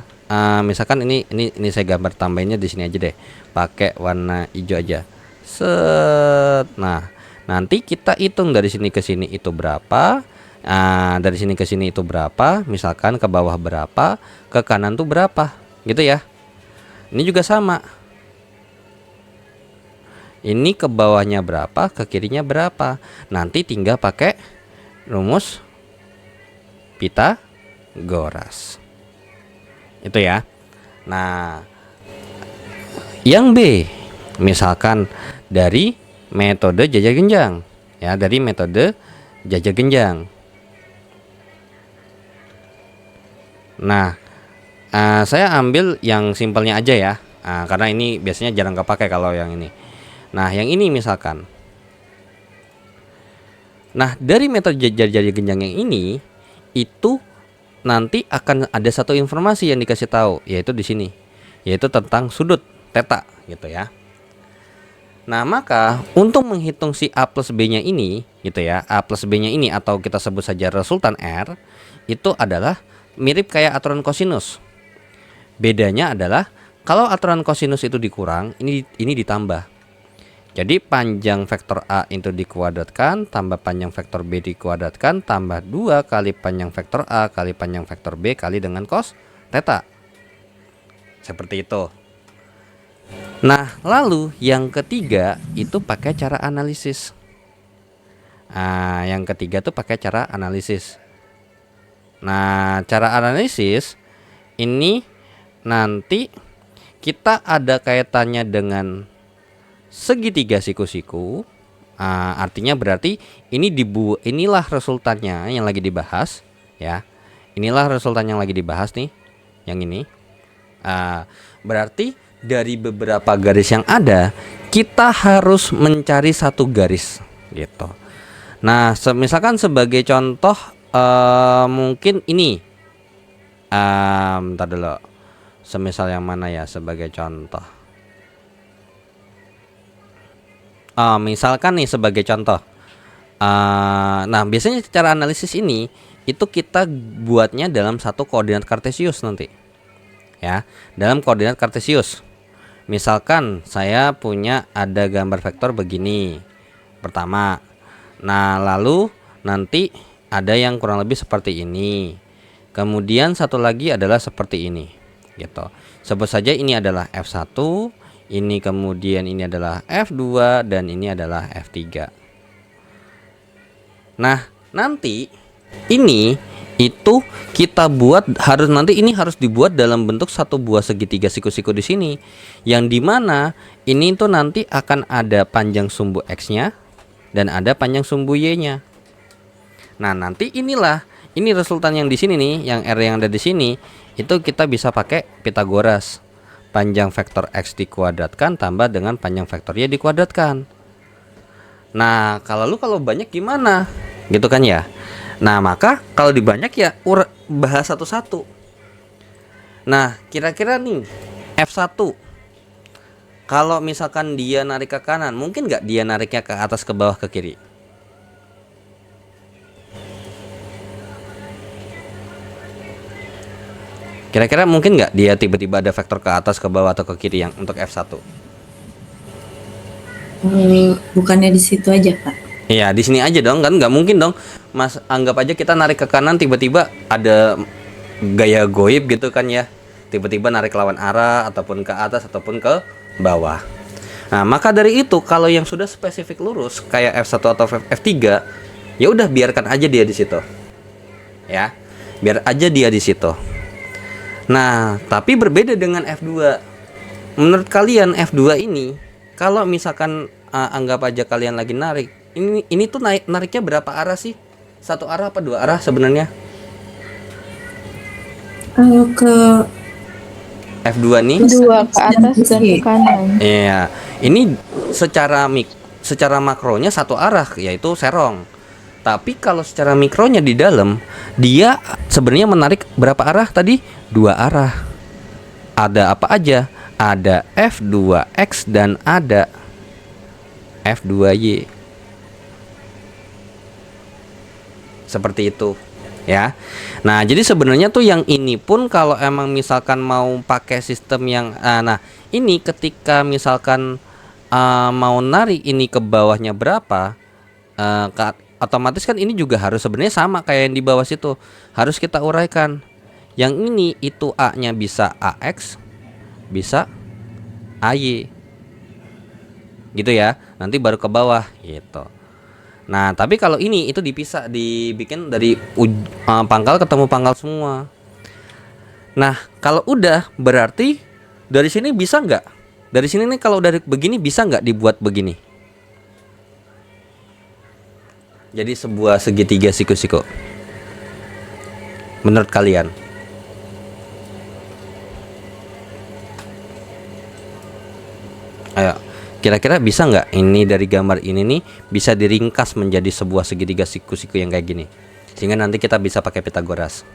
Misalkan ini saya gambar, tambahinnya di sini aja deh. Pakai warna hijau aja. Set. Nah, nanti kita hitung dari sini ke sini itu berapa. Dari sini ke sini itu berapa, misalkan ke bawah berapa, ke kanan tuh berapa, gitu ya. Ini juga sama. Ini ke bawahnya berapa, ke kirinya berapa. Nanti tinggal pakai rumus Pythagoras. Itu ya. Nah, yang B misalkan dari metode jajar genjang. Ya, dari metode jajar genjang. Nah, saya ambil yang simpelnya aja ya, karena ini biasanya jarang kepake kalau yang ini. Nah, yang ini misalkan. Nah, dari metode jajar genjang yang ini itu nanti akan ada satu informasi yang dikasih tahu, yaitu di sini, yaitu tentang sudut theta gitu ya. Nah, maka untuk menghitung si A plus B-nya ini gitu ya, A plus B-nya ini atau kita sebut saja resultan R, itu adalah mirip kayak aturan kosinus. Bedanya adalah kalau aturan kosinus itu dikurang, ini ditambah. Jadi panjang vektor A itu dikuadratkan, tambah panjang vektor B dikuadratkan, tambah 2 kali panjang vektor A kali panjang vektor B kali dengan cos theta. Seperti itu. Nah, lalu yang ketiga itu pakai cara analisis. Yang ketiga tuh pakai cara analisis. Nah, cara analisis ini nanti kita ada kaitannya dengan segitiga siku-siku. Artinya berarti inilah resultannya yang lagi dibahas ya. Inilah resultan yang lagi dibahas nih, yang ini. Berarti dari beberapa garis yang ada, kita harus mencari satu garis gitu. Nah, misalkan sebagai contoh mungkin ini. Bentar dulu. Semisal yang mana ya sebagai contoh? Misalkan nih sebagai contoh. Nah, biasanya cara analisis ini itu kita buatnya dalam satu koordinat kartesius nanti. Ya, dalam koordinat kartesius. Misalkan saya punya ada gambar vektor begini. Pertama. Nah, lalu nanti ada yang kurang lebih seperti ini. Kemudian satu lagi adalah seperti ini. Gitu. Sebut saja ini adalah F1, ini kemudian ini adalah F2 dan ini adalah F3. Nah, nanti ini itu kita buat ini harus dibuat dalam bentuk satu buah segitiga siku-siku di sini, yang dimana ini tuh nanti akan ada panjang sumbu x-nya dan ada panjang sumbu y-nya. Nah nanti ini resultan yang di sini nih, yang r yang ada di sini itu kita bisa pakai Pitagoras, panjang vektor x dikuadratkan tambah dengan panjang vektor y dikuadratkan. Nah kalau banyak gimana gitu kan ya. Nah maka kalau dibanyak ya bahas satu-satu. Nah kira-kira nih F1 kalau misalkan dia narik ke kanan, mungkin nggak dia nariknya ke atas, ke bawah, ke kiri? Kira-kira mungkin nggak dia tiba-tiba ada vektor ke atas, ke bawah, atau ke kiri yang untuk F1? Bukannya di situ aja, Pak? Iya, di sini aja dong, kan nggak mungkin dong. Mas, anggap aja kita narik ke kanan, tiba-tiba ada gaya goib gitu kan ya. Tiba-tiba narik lawan arah, ataupun ke atas, ataupun ke bawah. Nah, maka dari itu kalau yang sudah spesifik lurus kayak F1 atau F3, ya udah biarkan aja dia di situ. Ya, biar aja dia di situ. Nah, tapi berbeda dengan F2. Menurut kalian F2 ini, kalau misalkan anggap aja kalian lagi narik, ini tuh nariknya berapa arah sih? Satu arah apa dua arah sebenarnya? Ke F2 nih. Dua ke atas dan ke kanan. Iya, ini secara makronya satu arah, yaitu serong. Tapi kalau secara mikronya di dalam, dia sebenarnya menarik berapa arah tadi? Dua arah. Ada apa aja? Ada F2X dan ada F2Y. Seperti itu ya. Nah jadi sebenarnya tuh yang ini pun kalau emang misalkan mau pakai sistem yang nah ini ketika misalkan mau narik ini ke bawahnya berapa, otomatis kan ini juga harus sebenarnya sama kayak yang di bawah situ, harus kita uraikan. Yang ini itu A nya bisa AX, bisa AY gitu ya, nanti baru ke bawah gitu. Nah, tapi kalau ini itu dipisah, dibikin dari pangkal ketemu pangkal semua. Nah, kalau udah berarti dari sini bisa nggak? Dari sini nih kalau dari begini bisa nggak dibuat begini? Jadi sebuah segitiga siku-siku. Menurut kalian? Ayo. Kira-kira bisa nggak ini dari gambar ini nih bisa diringkas menjadi sebuah segitiga siku-siku yang kayak gini, sehingga nanti kita bisa pakai Pitagoras?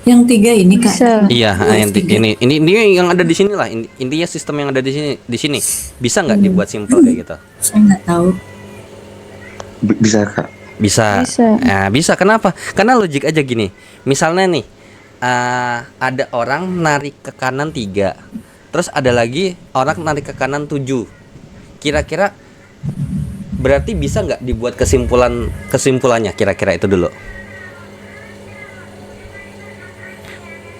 Yang tiga ini Kak? Bisa. Iya, yang ini yang ada di sini lah. Intinya sistem yang ada di sini bisa nggak dibuat simple kayak gitu? Saya nggak tahu. Bisa Kak. Bisa. Nah, bisa. Kenapa? Karena logik aja gini. Misalnya nih ada orang narik ke kanan 3, terus ada lagi orang narik ke kanan 7. Kira-kira berarti bisa nggak dibuat kesimpulannya? Kira-kira itu dulu.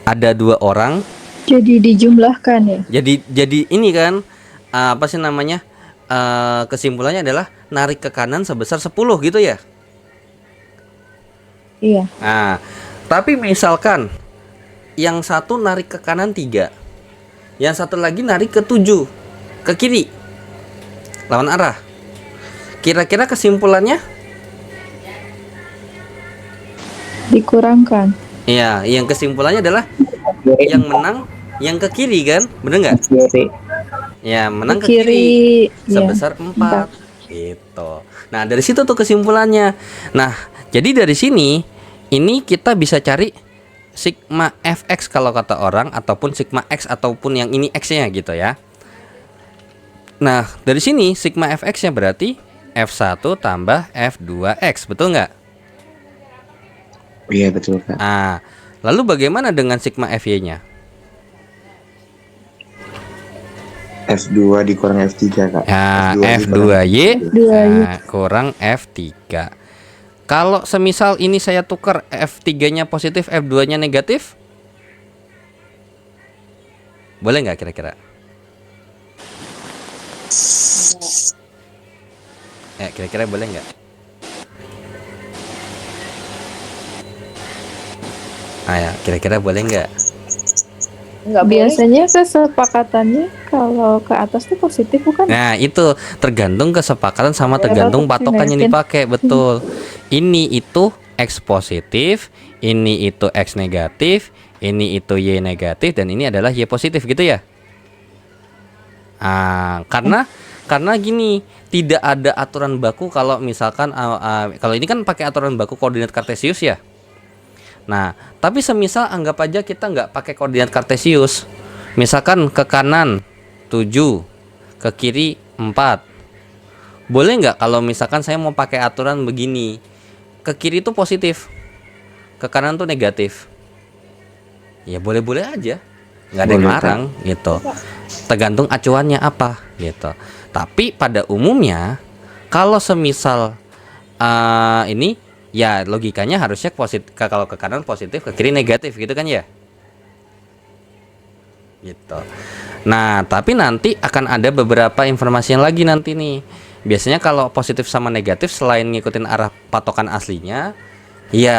Ada 2 orang. Jadi dijumlahkan ya. Jadi ini kan apa sih namanya? Kesimpulannya adalah narik ke kanan sebesar 10 gitu ya. Iya. Nah, tapi misalkan yang satu narik ke kanan 3, yang satu lagi narik ke 7, ke kiri, lawan arah. Kira-kira kesimpulannya? Dikurangkan. Iya, yang kesimpulannya adalah yang menang yang ke kiri kan? Bener nggak? Ya, menang ke kiri sebesar 4 gitu. Nah, dari situ tuh kesimpulannya. Nah, jadi dari sini ini kita bisa cari sigma fx kalau kata orang, ataupun sigma x, ataupun yang ini x-nya gitu ya. Nah, dari sini sigma fx-nya berarti f1 tambah f2x, betul nggak? Iya betul Kak. Nah, lalu bagaimana dengan sigma fy-nya? F2 dikurang F3 Kak. Ya, F2Y kurang F3. Kalau semisal ini saya tukar F3-nya positif, F2-nya negatif, boleh nggak kira-kira? Kira-kira boleh nggak? Nah, ya, kira-kira boleh nggak? Nggak biasanya kesepakatannya kalau ke atas tuh positif bukan? Nah, itu tergantung kesepakatan sama tergantung patokan yang dipakai, betul. Ini itu X positif, ini itu X negatif, ini itu Y negatif, dan ini adalah Y positif gitu ya. Karena gini, tidak ada aturan baku kalau misalkan kalau ini kan pakai aturan baku koordinat kartesius ya. Nah, tapi semisal anggap aja kita nggak pakai koordinat kartesius, misalkan ke kanan 7, ke kiri 4. Boleh nggak kalau misalkan saya mau pakai aturan begini, ke kiri itu positif, ke kanan tuh negatif? Ya boleh-boleh aja, nggak ada yang Boleh, larang gitu. Tergantung acuannya apa gitu. Tapi pada umumnya kalau semisal ini ya logikanya harusnya positif, kalau ke kanan positif, ke kiri negatif gitu kan ya. Gitu. Nah, tapi nanti akan ada beberapa informasi yang lagi nanti nih. Biasanya kalau positif sama negatif selain ngikutin arah patokan aslinya, ya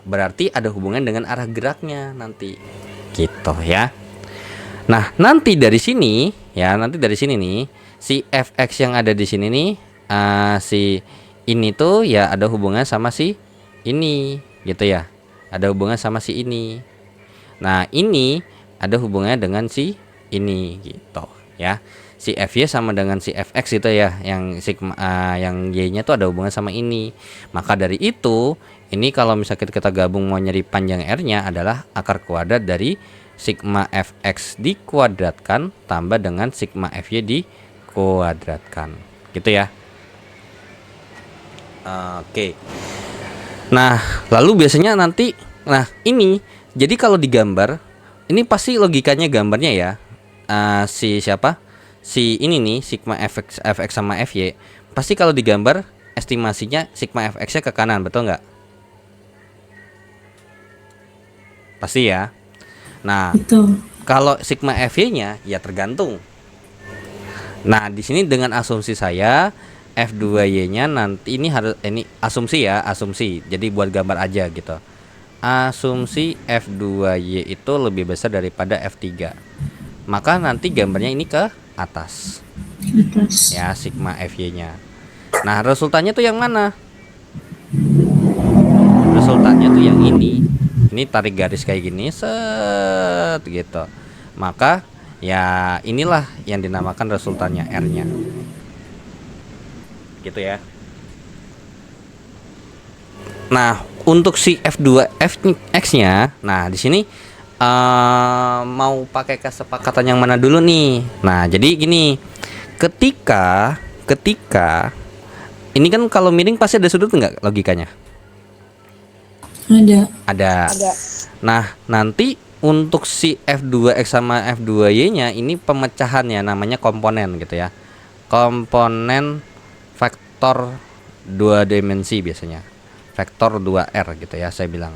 berarti ada hubungan dengan arah geraknya nanti. Gitu ya. Nah, nanti dari sini nih si fx yang ada di sini nih, si ini tuh ya ada hubungan sama si ini gitu ya. Ada hubungan sama si ini. Nah, ini ada hubungannya dengan si ini gitu ya. Si fy sama dengan si fx itu ya, yang sigma yang y-nya tuh ada hubungan sama ini. Maka dari itu, ini kalau misalnya kita gabung mau nyari panjang r-nya adalah akar kuadrat dari sigma fx dikuadratkan tambah dengan sigma fy dikuadratkan. Gitu ya. Oke. Nah, lalu biasanya nanti ini jadi kalau digambar ini pasti logikanya gambarnya ya. Si siapa? Si ini nih sigma fx sama fy. Pasti kalau digambar estimasinya sigma fx-nya ke kanan, betul nggak? Pasti ya. Nah, Betul. kalau sigma fy-nya ya tergantung. Nah, di sini dengan asumsi saya f2y-nya nanti ini harus ini asumsi ya, asumsi. Jadi buat gambar aja gitu. Asumsi f2y itu lebih besar daripada f3. Maka nanti gambarnya ini ke atas. Ya, sigma fy-nya. Nah, resultannya tuh yang mana? Resultannya tuh yang ini. Ini tarik garis kayak gini, set gitu. Maka ya inilah yang dinamakan resultannya R-nya. Gitu ya. Nah, untuk si f2x-nya, nah di sini mau pakai kesepakatan yang mana dulu nih? Nah, jadi gini. Ketika ini kan kalau miring pasti ada sudut enggak logikanya? Ada. Nah, nanti untuk si f2x sama f2y-nya ini pemecahannya namanya komponen gitu ya. Komponen vektor 2 dimensi biasanya. Vektor 2R gitu ya saya bilang.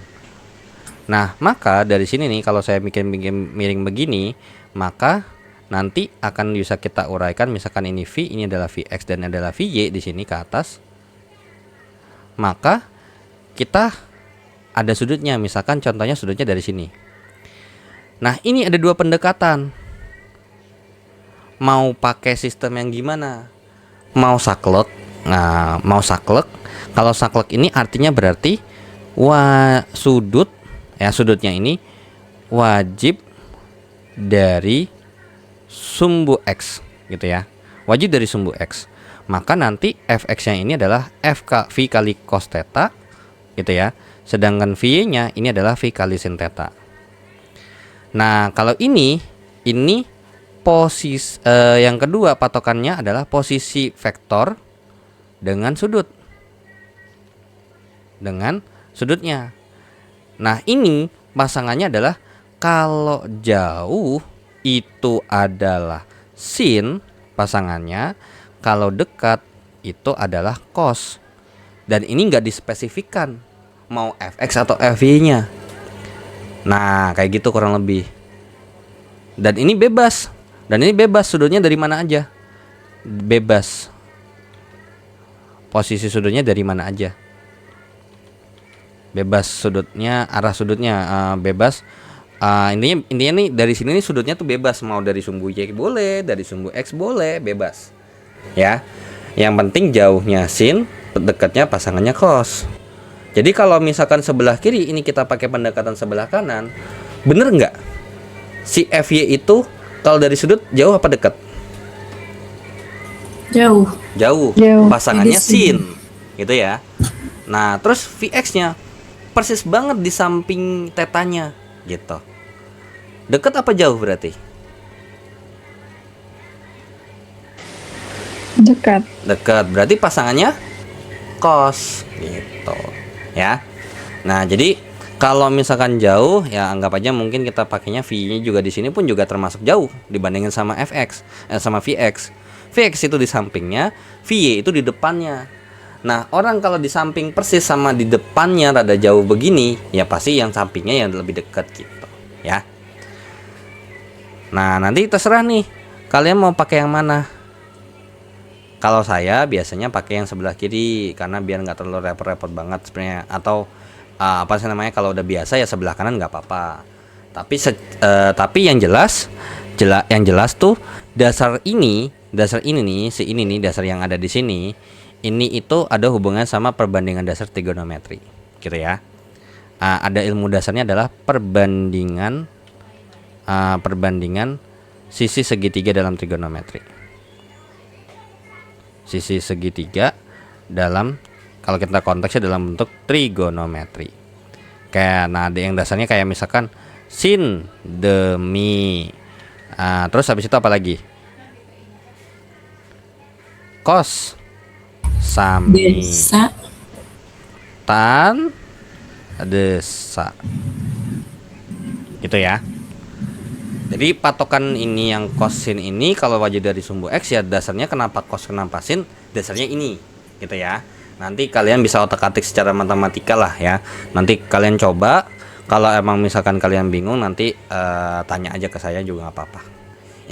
Nah, maka dari sini nih kalau saya bikin miring begini, maka nanti akan bisa kita uraikan misalkan ini V, ini adalah Vx dan adalah Vy di sini ke atas. Maka kita ada sudutnya, misalkan contohnya sudutnya dari sini. Nah, ini ada dua pendekatan. Mau pakai sistem yang gimana? Mau saklek. Nah, mau saklek. Kalau saklek ini artinya berarti sudut ya, sudutnya ini wajib dari sumbu X gitu ya. Wajib dari sumbu X. Maka nanti fx-nya ini adalah V kali cos theta gitu ya. Sedangkan V-nya ini adalah V kali sin theta. Nah, kalau ini posisi yang kedua patokannya adalah posisi vektor dengan sudut. Dengan sudutnya. Nah, ini pasangannya adalah kalau jauh itu adalah sin pasangannya, kalau dekat itu adalah cos. Dan ini enggak dispesifikkan mau fx atau fy-nya. Nah, kayak gitu kurang lebih. Dan ini bebas. Sudutnya dari mana aja. Bebas. Posisi sudutnya dari mana aja. bebas sudutnya, arah sudutnya bebas. Intinya nih dari sini nih sudutnya tuh bebas, mau dari sumbu Y boleh, dari sumbu X boleh, bebas. Ya. Yang penting jauhnya sin, dekatnya pasangannya cos. Jadi kalau misalkan sebelah kiri ini kita pakai pendekatan sebelah kanan, bener nggak? Si FY itu kalau dari sudut jauh apa dekat? Jauh. Jauh. Jauh. Pasangannya Jadi sin. sin, gitu ya. Nah, terus VX-nya persis banget di samping tetanya, gitu. Dekat apa jauh berarti? Dekat. Dekat. Berarti pasangannya cos, gitu. Ya. Nah, jadi kalau misalkan jauh, ya anggap aja mungkin kita pakainya V-nya juga di sini pun juga termasuk jauh dibandingin sama sama VX. VX itu di sampingnya, VY itu di depannya. Nah, orang kalau di samping persis sama di depannya rada jauh begini, ya pasti yang sampingnya yang lebih dekat gitu, ya. Nah, nanti terserah nih, kalian mau pakai yang mana? Kalau saya biasanya pakai yang sebelah kiri karena biar nggak terlalu repot-repot banget sebenarnya. Atau apa sih namanya, kalau udah biasa ya sebelah kanan nggak apa-apa. Tapi yang jelas tuh dasar ini nih, dasar yang ada di sini, ini itu ada hubungan sama perbandingan dasar trigonometri, gitu ya. Ada ilmu dasarnya adalah perbandingan sisi segitiga dalam trigonometri. Sisi segitiga dalam, kalau kita konteksnya dalam bentuk trigonometri. Nah, ada yang dasarnya kayak misalkan sin demi, terus habis itu apa lagi? Cos sami Desa. tan desa, gitu ya. Jadi patokan ini yang kosin ini kalau wajib dari sumbu X ya dasarnya kenapa cos kenapa sin, dasarnya ini, gitu ya. Nanti kalian bisa otak-atik secara matematika lah ya. Nanti kalian coba, kalau emang misalkan kalian bingung nanti tanya aja ke saya juga nggak apa-apa.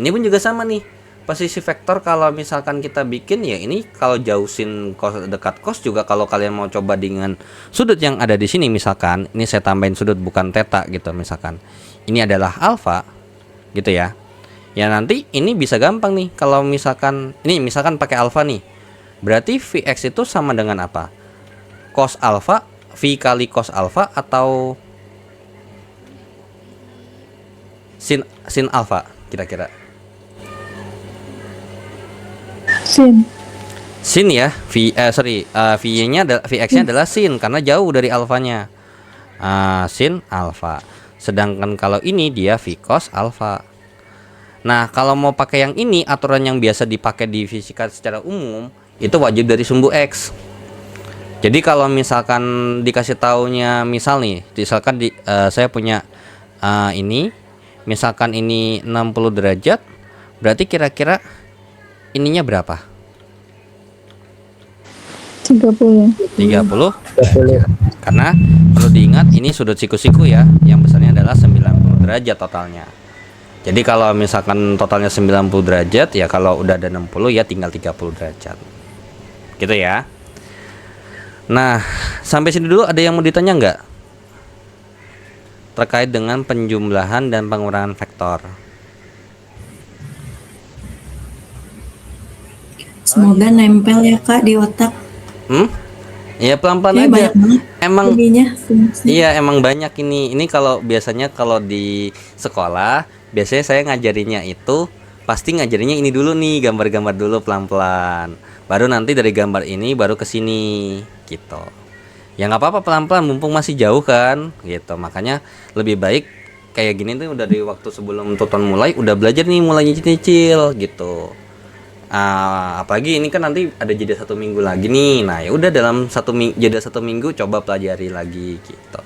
Ini pun juga sama nih, posisi vektor kalau misalkan kita bikin ya ini kalau jauh sin cos dekat cos juga, kalau kalian mau coba dengan sudut yang ada di sini, misalkan ini saya tambahin sudut bukan theta gitu, misalkan ini adalah alfa, gitu ya. Ya nanti ini bisa gampang nih, kalau misalkan ini misalkan pakai alfa nih, berarti Vx itu sama dengan apa? Cos alfa, V kali cos alfa atau sin alfa kira-kira? Sin ya, V-nya Vx-nya adalah sin karena jauh dari alfanya. Sin alfa. Sedangkan kalau ini dia V cos alfa. Nah, kalau mau pakai yang ini, aturan yang biasa dipakai di fisika secara umum itu wajib dari sumbu X. Jadi kalau misalkan dikasih taunya, misalkan saya punya ini, misalkan ini 60 derajat, berarti kira-kira ininya berapa? 30. 30. Karena perlu diingat ini sudut siku-siku ya, yang besarnya adalah 90 derajat totalnya. Jadi kalau misalkan totalnya 90 derajat ya, kalau udah ada 60 ya tinggal 30 derajat. Gitu ya. Nah, sampai sini dulu ada yang mau ditanya nggak? Terkait dengan penjumlahan dan pengurangan vektor. Semoga nempel ya Kak di otak. Ya pelan-pelan Kayaknya aja. banyak banget Emang ininya. iya emang banyak ini. Ini kalau biasanya kalau di sekolah, biasanya saya ngajarinnya itu pasti ngajarinnya ini dulu nih, gambar-gambar dulu pelan-pelan. Baru nanti dari gambar ini baru ke sini gitu. Ya nggak apa-apa pelan-pelan, mumpung masih jauh kan gitu. Makanya lebih baik kayak gini tuh udah dari waktu sebelum tutorial mulai udah belajar nih, mulai nyicil gitu. Apalagi ini kan nanti ada jeda 1 minggu lagi nih. Nah ya udah dalam jeda 1 minggu coba pelajari lagi gitu.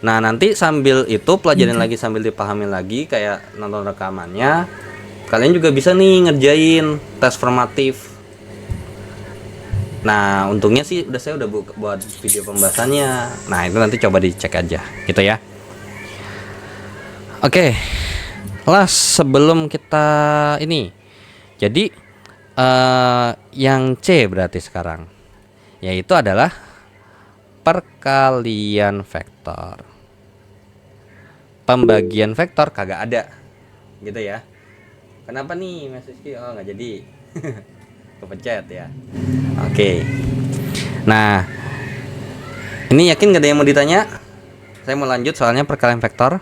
Nah nanti sambil itu pelajarin lagi sambil dipahami lagi kayak nonton rekamannya. Kalian juga bisa nih ngerjain tes formatif. Nah untungnya sih saya udah buat video pembahasannya. Nah itu nanti coba dicek aja gitu ya. Oke. Sebelum kita ini, jadi yang C berarti sekarang, yaitu adalah perkalian vektor. Pembagian vektor kagak ada. Gitu ya. Kenapa nih Mas Rizky? Oh nggak jadi. Kepencet ya. Oke. Nah, ini yakin gak ada yang mau ditanya? Saya mau lanjut soalnya perkalian vektor.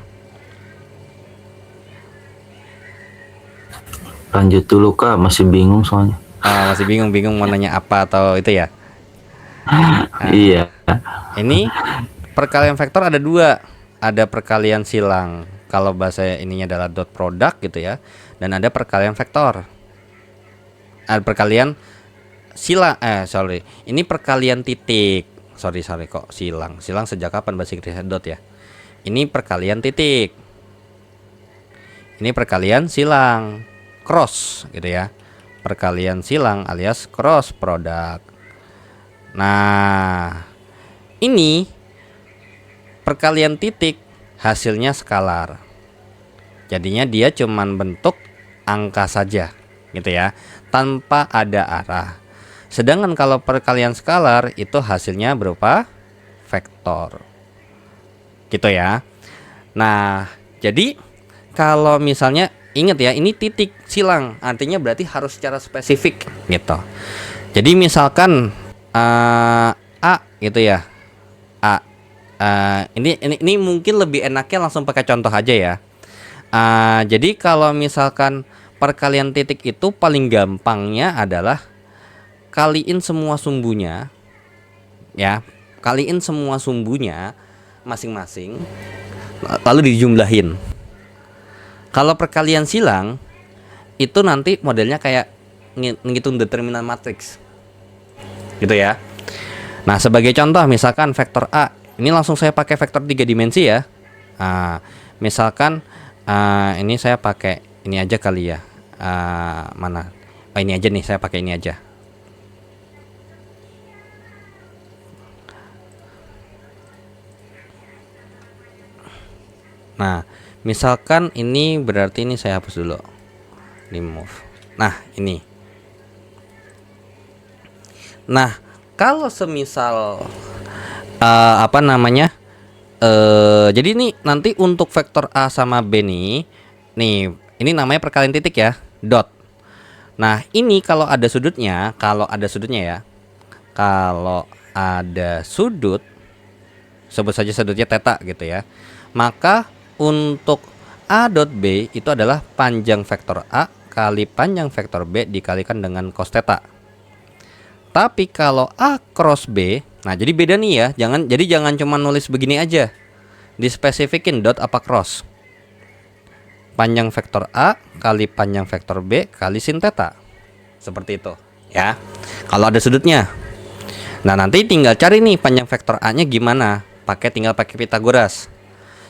Lanjut dulu Kak, masih bingung soalnya. Masih bingung mau nanya apa atau itu ya? Iya. Ini perkalian vektor ada dua. Ada perkalian silang, kalau bahasa ininya adalah dot product gitu ya. Dan ada perkalian vektor. Ada perkalian silang, ini perkalian titik. Sorry kok silang. Silang sejak kapan bahasa Inggrisnya dot ya? Ini perkalian titik. Ini perkalian silang, cross gitu ya. Perkalian silang alias cross product. Nah, ini perkalian titik hasilnya skalar. Jadinya dia cuman bentuk angka saja gitu ya, tanpa ada arah. Sedangkan kalau perkalian skalar itu hasilnya berupa vektor. Gitu ya. Nah, jadi kalau misalnya ingat ya, ini titik silang, artinya berarti harus secara spesifik gitu. Jadi misalkan A gitu ya. Ini mungkin lebih enaknya langsung pakai contoh aja ya. Jadi kalau misalkan perkalian titik itu paling gampangnya adalah kaliin semua sumbunya ya, kaliin semua sumbunya masing-masing lalu dijumlahin. Kalau perkalian silang itu nanti modelnya kayak ngitung determinan matriks gitu ya. Nah, sebagai contoh misalkan vektor A, ini langsung saya pakai vektor 3 dimensi ya. Misalkan ini saya pakai ini aja kali ya. Mana? Oh, ini aja nih, saya pakai ini aja. Nah, misalkan ini berarti ini saya hapus dulu. Remove. Nah, ini. Nah, kalau semisal apa namanya? Jadi ini nanti untuk vektor A sama B nih, ini namanya perkalian titik ya, dot. Nah, ini kalau ada sudutnya ya. Kalau ada sudut, sebut saja sudutnya theta gitu ya. Maka untuk A dot B itu adalah panjang vektor A kali panjang vektor B dikalikan dengan cos theta. Tapi kalau A cross B, nah jadi beda nih ya. Jangan cuma nulis begini aja. Dispesifikin dot apa cross. Panjang vektor A kali panjang vektor B kali sin theta. Seperti itu ya. Kalau ada sudutnya. Nah, nanti tinggal cari nih panjang vektor A-nya gimana. Tinggal pakai Pythagoras.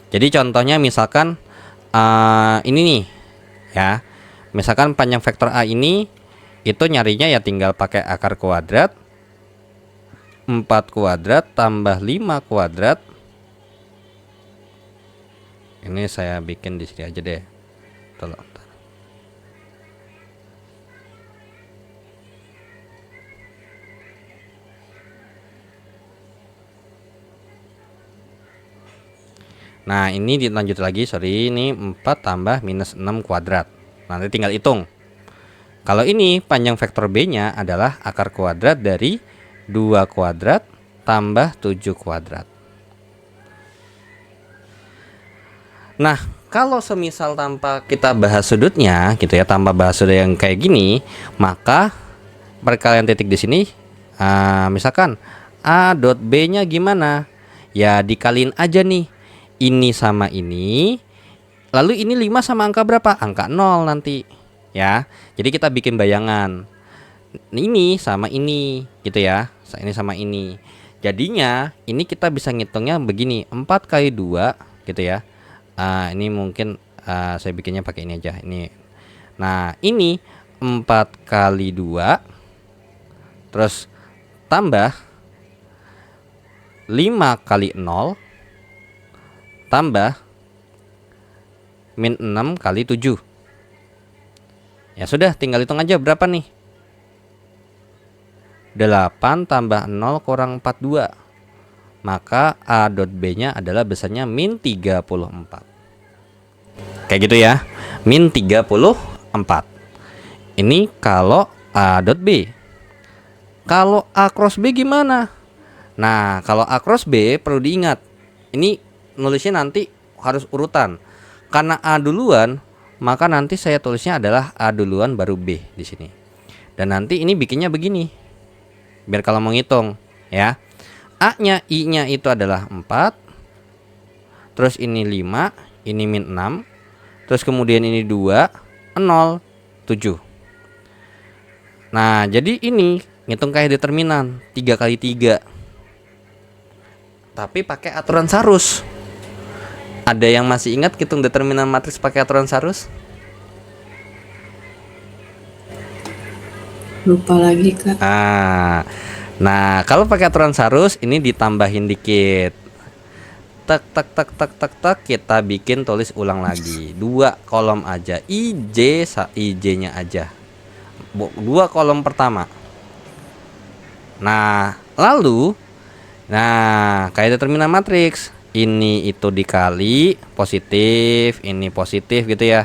Jadi contohnya misalkan ini nih ya. Misalkan panjang vektor A ini itu nyarinya ya tinggal pakai akar kuadrat 4 kuadrat tambah 5 kuadrat. Ini saya bikin di sini aja deh. Tolong. Nah, ini dilanjut lagi, sorry, ini 4 tambah minus 6 kuadrat. Nanti tinggal hitung. Kalau ini panjang vektor B-nya adalah akar kuadrat dari 2 kuadrat tambah 7 kuadrat. Nah, kalau semisal tanpa kita bahas sudutnya gitu ya, tanpa bahas sudut yang kayak gini, maka perkalian titik di sini misalkan A dot B-nya gimana? Ya dikaliin aja nih. Ini sama ini. Lalu ini 5 sama angka berapa? Angka 0 nanti. Ya. Jadi kita bikin bayangan. Ini sama ini gitu ya. Ini sama ini. Jadinya ini kita bisa ngitungnya begini, 4 kali 2 gitu ya. Ini mungkin saya bikinnya pakai ini aja. Ini. Nah, ini 4 kali 2 terus tambah 5 kali 0 tambah min 6 kali 7. Ya sudah, tinggal hitung aja berapa nih. 8 tambah 0 kurang 42. maka A dot B-nya adalah besarnya min 34. Kayak gitu ya, min 34. Ini kalau A dot B. Kalau A cross B gimana? Nah, kalau A cross B perlu diingat, ini nulisnya nanti harus urutan. Karena A duluan, maka nanti saya tulisnya adalah A duluan baru B di sini. Dan nanti ini bikinnya begini. Biar kalau mau ngitung, ya. A-nya, I-nya itu adalah 4. Terus ini 5, ini min 6. Terus kemudian ini 2, 0, 7. Nah, jadi ini ngitung kayak determinan 3 kali 3. Tapi pakai aturan Sarus. Ada yang masih ingat hitung determinan matriks pakai aturan Sarus? Lupa lagi, Kak. Nah, kalau pakai aturan Sarus ini ditambahin dikit. Tak tak tak tak tak tak, kita bikin tulis ulang lagi. 2 kolom aja, IJ-nya aja. 2 kolom pertama. Nah, lalu kayak determinan matriks. Ini itu dikali positif, ini positif gitu ya.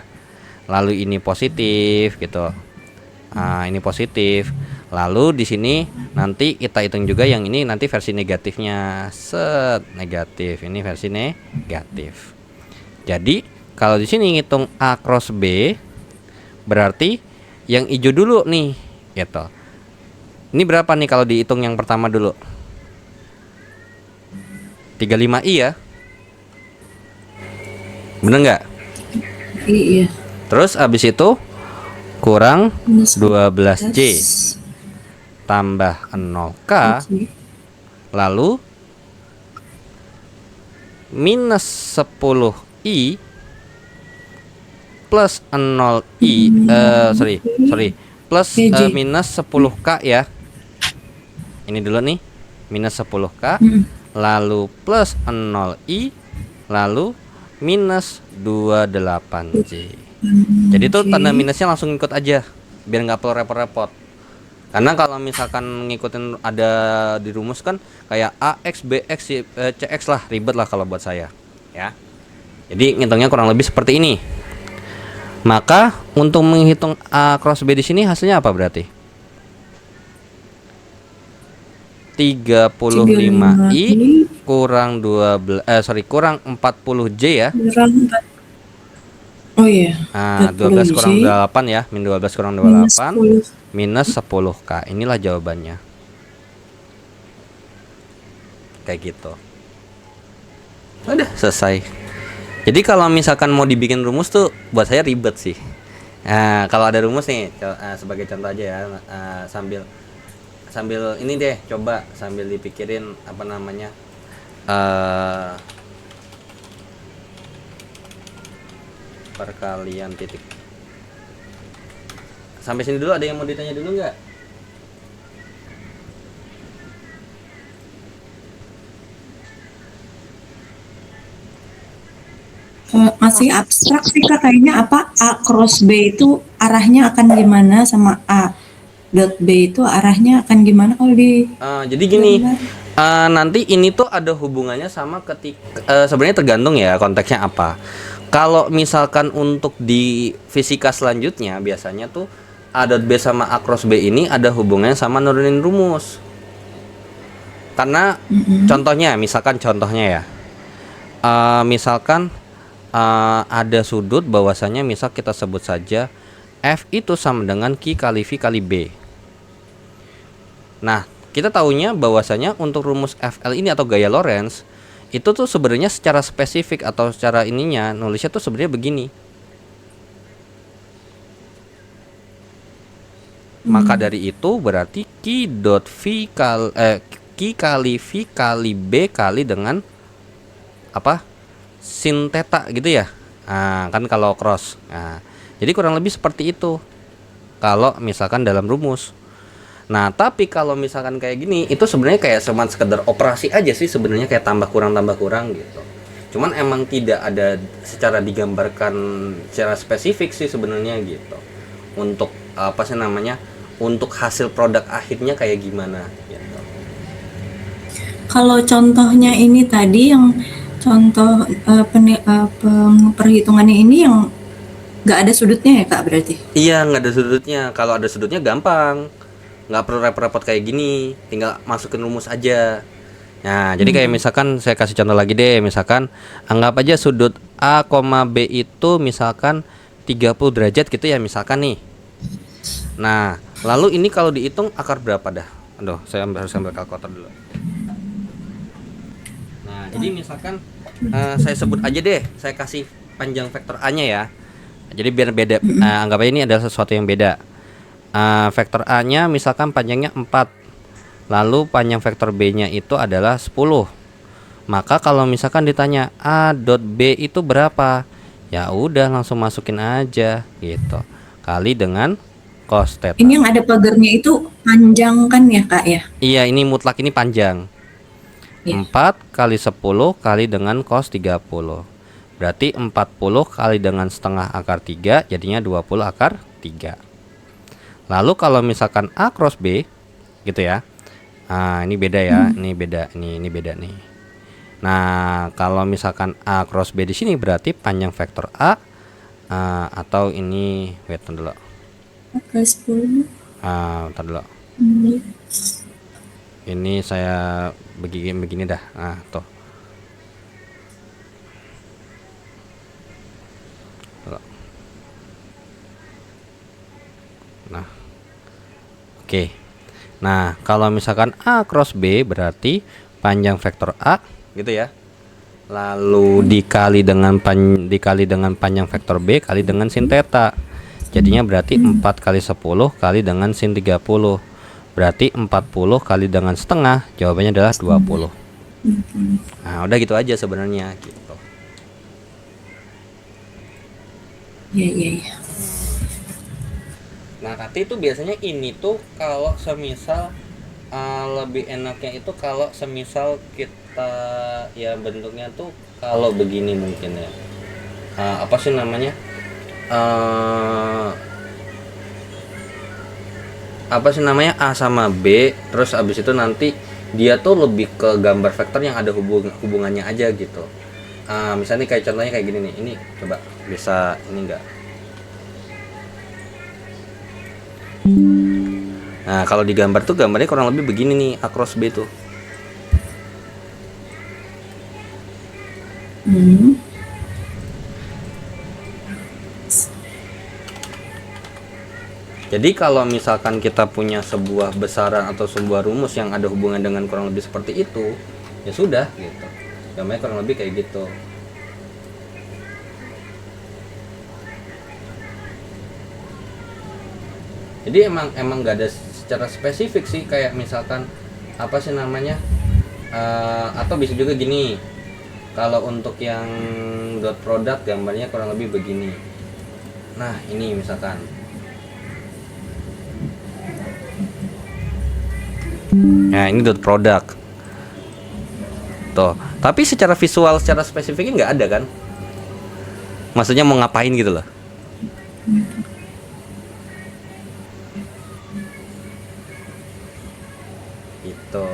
Lalu ini positif gitu. Nah, ini positif. Lalu di sini nanti kita hitung juga yang ini nanti versi negatifnya. Set, negatif. Ini versi negatif. Jadi, kalau di sini ngitung A cross B berarti yang hijau dulu nih, gitu. Ini berapa nih kalau dihitung yang pertama dulu? 35i ya. Bener nggak? Iya. Terus abis itu kurang Minus 12J tambah 0K, Oke. lalu minus 10i plus 0i plus minus 10K ya. Ini dulu nih, minus 10K, lalu plus 0i, lalu minus 28J. Jadi itu tanda minusnya langsung ikut aja, biar nggak perlu repot-repot. Karena kalau misalkan ngikutin ada di rumus kan kayak AX, BX, CX lah, ribet lah kalau buat saya ya. Jadi ngitungnya kurang lebih seperti ini. Maka untuk menghitung A cross B di sini hasilnya apa berarti? 35i kurang 40J ya. Oh iya. Nah, 12 kurang 28 ya, min 12 kurang 28 minus 10K. Inilah jawabannya. Kayak gitu. Udah selesai. Jadi kalau misalkan mau dibikin rumus tuh buat saya ribet sih. Nah, kalau ada rumus nih sebagai contoh aja ya, sambil ini deh, coba sambil dipikirin apa namanya, perkalian titik. Sampai sini dulu ada yang mau ditanya dulu nggak? Masih abstrak sih Kak, kayaknya apa A cross B itu arahnya akan gimana, sama A dot B itu arahnya akan gimana kalau di Jadi gini, nanti ini tuh ada hubungannya sama ketika sebenarnya tergantung ya konteksnya apa. Kalau misalkan untuk di fisika selanjutnya biasanya tuh A dot B sama A cross B ini ada hubungannya sama nurunin rumus. Karena contohnya ya, misalkan ada sudut bahwasanya misal kita sebut saja F itu sama dengan Q kali V kali B. Nah, kita tahunya bahwasanya untuk rumus FL ini atau gaya Lorentz itu tuh sebenarnya secara spesifik atau secara ininya nulisnya tuh sebenarnya begini. Maka dari itu berarti Q kali V kali B kali dengan apa? Sin theta gitu ya. Nah, kan kalau cross. Nah, jadi kurang lebih seperti itu. Kalau misalkan dalam rumus. Nah, tapi kalau misalkan kayak gini, itu sebenarnya kayak cuma sekedar operasi aja sih sebenarnya, kayak tambah kurang gitu. Cuman emang tidak ada secara digambarkan secara spesifik sih sebenarnya gitu. Untuk apa sih namanya? Untuk hasil produk akhirnya kayak gimana gitu. Kalau contohnya ini tadi yang contoh perhitungannya ini yang nggak ada sudutnya ya Kak berarti? Iya, nggak ada sudutnya. Kalau ada sudutnya gampang, nggak perlu repot-repot kayak gini, tinggal masukin rumus aja. Nah, jadi kayak misalkan saya kasih contoh lagi deh, misalkan anggap aja sudut A, B itu misalkan 30 derajat gitu ya misalkan nih. Nah, lalu ini kalau dihitung akar berapa dah? Aduh, saya harus ambil kalkulator dulu. Nah, jadi misalkan saya sebut aja deh, saya kasih panjang vektor A-nya ya. Jadi biar beda, anggap aja ini adalah sesuatu yang beda. Vektor A-nya misalkan panjangnya 4. Lalu panjang vektor B-nya itu adalah 10. Maka kalau misalkan ditanya A dot B itu berapa? Ya udah langsung masukin aja gitu. Kali dengan cos theta. Ini yang ada pagarnya itu panjang kan ya Kak ya? Iya, ini mutlak, ini panjang. Iya. 4 kali 10 kali dengan cos 30. Berarti 40 kali dengan setengah akar 3 jadinya 20 akar 3. Lalu kalau misalkan A cross B gitu ya. Nah, ini beda ya, ini beda, ini beda nih. Nah, kalau misalkan A cross B di sini berarti panjang vektor A atau ini wait dulu. Ke 10. Bentar dulu. Ini saya begini dah. Nah, tuh. Tuh. Nah. Oke. Nah, kalau misalkan A cross B berarti panjang vektor A gitu ya. Lalu dikali dengan panjang vektor B kali dengan sin theta. Jadinya berarti 4 kali 10 kali dengan sin 30. Berarti 40 kali dengan setengah, jawabannya adalah 20. Nah, udah gitu aja sebenarnya gitu. Iya. Nah, nanti itu biasanya ini tuh kalau semisal lebih enaknya itu kalau semisal kita ya bentuknya tuh kalau begini mungkin ya. Apa sih namanya? Apa sih namanya, A sama B, terus abis itu nanti dia tuh lebih ke gambar vektor yang ada hubungannya aja gitu. Misalnya kayak contohnya kayak gini nih, ini coba bisa ini enggak? Nah, kalau digambar tuh gambarnya kurang lebih begini nih, A cross B tuh. Jadi kalau misalkan kita punya sebuah besaran atau sebuah rumus yang ada hubungan dengan kurang lebih seperti itu, ya sudah gitu. Gambarnya kurang lebih kayak gitu. Jadi emang nggak ada secara spesifik sih, kayak misalkan apa sih namanya, atau bisa juga gini. Kalau untuk yang dot product gambarnya kurang lebih begini. Nah, ini misalkan. Nah, ini dot product. Tuh. Tapi secara visual, secara spesifiknya nggak ada kan? Maksudnya mau ngapain gitu loh. Gitu.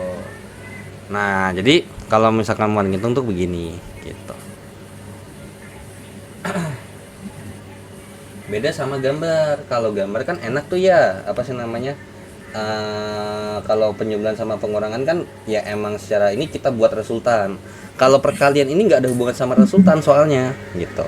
Nah, jadi kalau misalkan mau ngitung tuh begini gitu. Beda sama gambar. Kalau gambar kan enak tuh ya, apa sih namanya? Kalau penjumlahan sama pengurangan kan ya emang secara ini kita buat resultan. Kalau perkalian ini nggak ada hubungan sama resultan soalnya gitu.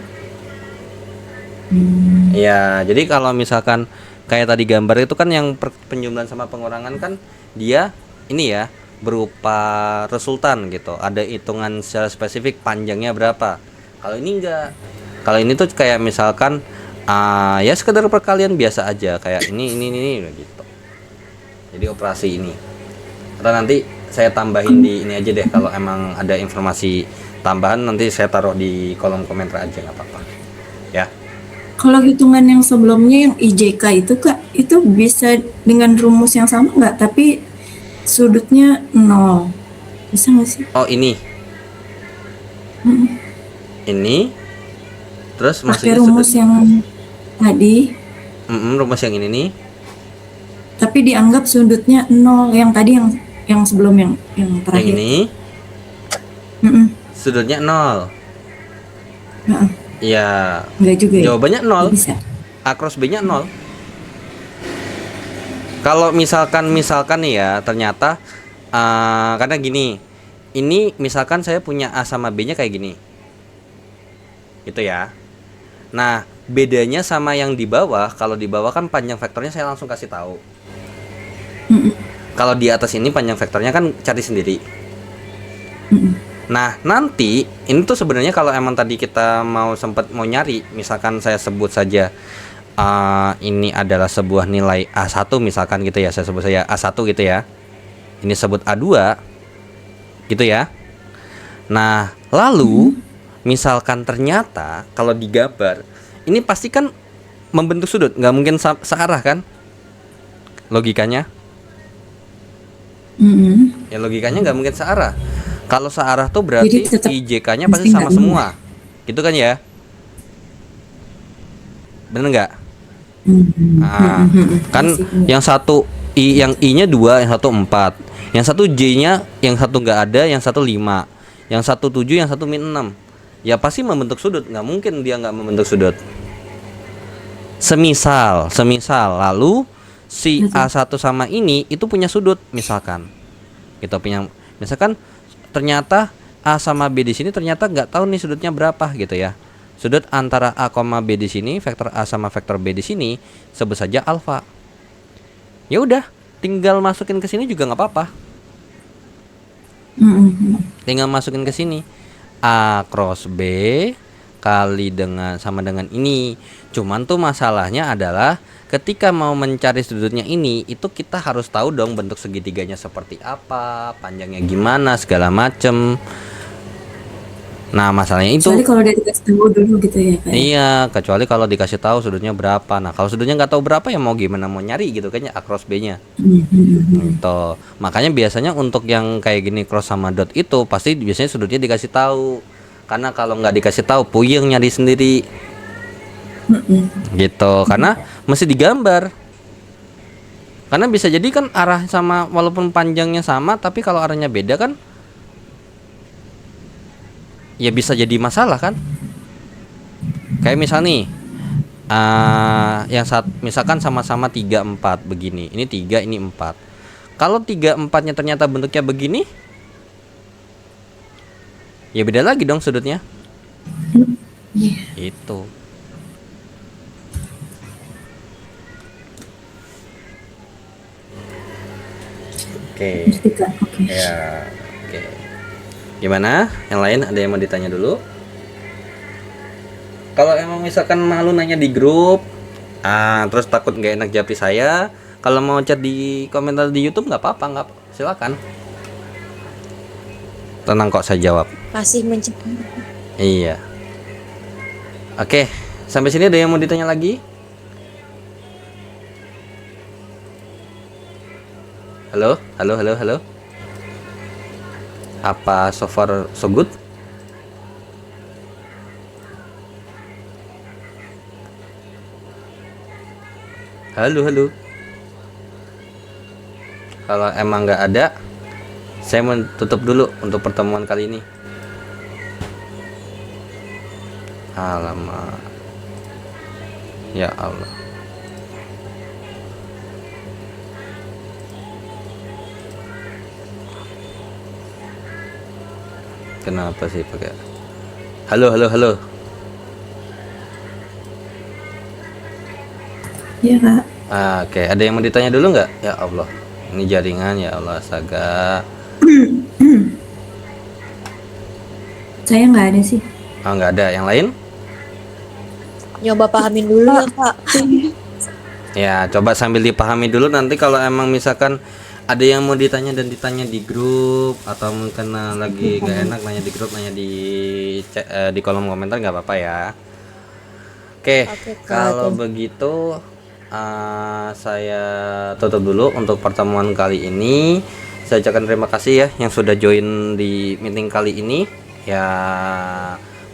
Ya, jadi kalau misalkan kayak tadi gambar itu kan yang penjumlahan sama pengurangan kan dia ini ya berupa resultan gitu. Ada hitungan secara spesifik panjangnya berapa. Kalau ini enggak. Kalau ini tuh kayak misalkan ya sekedar perkalian biasa aja, kayak ini gitu. Jadi operasi ini. Atau nanti saya tambahin di ini aja deh, kalau emang ada informasi tambahan nanti saya taruh di kolom komentar aja, nggak apa-apa. Ya. Kalau hitungan yang sebelumnya yang IJK itu Kak, itu bisa dengan rumus yang sama nggak? Tapi sudutnya 0. Bisa nggak sih? Oh, ini. Ini. Terus Pakai maksudnya rumus yang tadi. Rumus yang ini nih. Tapi dianggap sudutnya 0 yang tadi yang sebelum yang terakhir. Yang ini. Mm-mm. Sudutnya 0. Heeh. Ya, Enggak juga ya? jawabannya 0. Nggak bisa. A cross B-nya 0. Kalau misalkan nih ya, ternyata karena gini, ini misalkan saya punya A sama B-nya kayak gini, gitu ya. Nah, bedanya sama yang di bawah, kalau di bawah kan panjang vektornya saya langsung kasih tahu. Mm-mm. Kalau di atas ini panjang vektornya kan cari sendiri. Mm-mm. Nah, nanti ini tuh sebenarnya kalau emang tadi kita mau nyari, misalkan saya sebut saja ini adalah sebuah nilai A1 misalkan gitu ya, saya sebut saya A1 gitu ya. Ini sebut A2 gitu ya. Nah, lalu misalkan ternyata kalau digambar ini pasti kan membentuk sudut, nggak mungkin searah kan? Logikanya? Mm-mm. Ya logikanya nggak mungkin searah. Kalau searah tuh berarti Jadi tetap IJK-nya pasti pasti sama nggak semua, gitu kan ya? Bener nggak? Nah, kan yang satu yang I-nya 2, yang satu 4, yang satu J-nya yang satu nggak ada, yang satu 5, yang satu 7, yang satu min 6. Ya pasti membentuk sudut, nggak mungkin dia nggak membentuk sudut. Semisal lalu si A1 sama ini itu punya sudut misalkan. Kita punya misalkan ternyata A sama B di sini ternyata nggak tahu nih sudutnya berapa gitu ya. Sudut antara A, B di sini, vektor A sama vektor B di sini sebut saja alfa. Ya udah, tinggal masukin ke sini juga nggak apa-apa. Tinggal masukin ke sini A cross B kali sama dengan ini. Cuman tuh masalahnya adalah ketika mau mencari sudutnya ini, itu kita harus tahu dong bentuk segitiganya seperti apa, panjangnya gimana, segala macem. Nah, masalahnya itu. Kecuali kalau dia dikasih tahu dulu gitu ya, Kak. Iya, kecuali kalau dikasih tahu sudutnya berapa. Nah, kalau sudutnya nggak tahu berapa ya mau gimana, mau nyari gitu kayaknya A cross B-nya. Gitu. Makanya biasanya untuk yang kayak gini cross sama dot itu pasti biasanya sudutnya dikasih tahu. Karena kalau nggak dikasih tahu puyeng nyari sendiri. Gitu. Karena mesti digambar. Karena bisa jadi kan arah sama walaupun panjangnya sama tapi kalau arahnya beda kan ya bisa jadi masalah kan. Kayak misal nih yang misalkan sama-sama 3, 4 begini. Ini 3, ini 4. Kalau 3, 4-nya ternyata bentuknya begini, ya beda lagi dong sudutnya. Itu. Oke. Ya, oke. Gimana? Yang lain ada yang mau ditanya dulu? Kalau emang misalkan malu nanya di grup, terus takut nggak enak jawab saya, kalau mau chat di komentar di YouTube nggak apa-apa, nggak silakan. Tenang kok saya jawab. Masih mencari. Iya. Oke, sampai sini ada yang mau ditanya lagi? Halo. Apa so far so good? Halo. Kalau emang nggak ada, saya mau tutup dulu untuk pertemuan kali ini. Alamak. Ya Allah. Kenapa sih pakai halo? Iya, Kak. Oke, ada yang mau ditanya dulu nggak? Ya Allah, ini jaringan ya Allah, astaga. Saya nggak ada sih. Nggak ada. Yang lain? Nyoba pahamin dulu ya, Kak. Ya, coba sambil dipahami dulu. Nanti kalau emang misalkan ada yang mau ditanya dan ditanya di grup atau mungkin lagi gak enak nanya di grup, nanya di kolom komentar nggak apa-apa ya. Oke, kalau begitu saya tutup dulu untuk pertemuan kali ini. Saya ucapkan terima kasih ya yang sudah join di meeting kali ini. Ya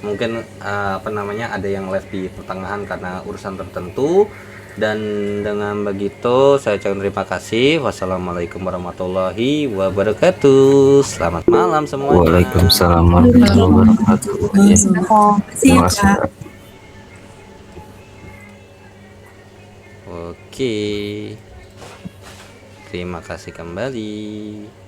mungkin ada yang live di pertengahan karena urusan tertentu. Dan dengan begitu saya ucapkan terima kasih. Wassalamualaikum warahmatullahi wabarakatuh. Selamat malam semuanya. Waalaikumsalam warahmatullahi wabarakatuh. Ya, Terima kasih terima ya, kasih Kak. Kak. Oke. Terima kasih kembali.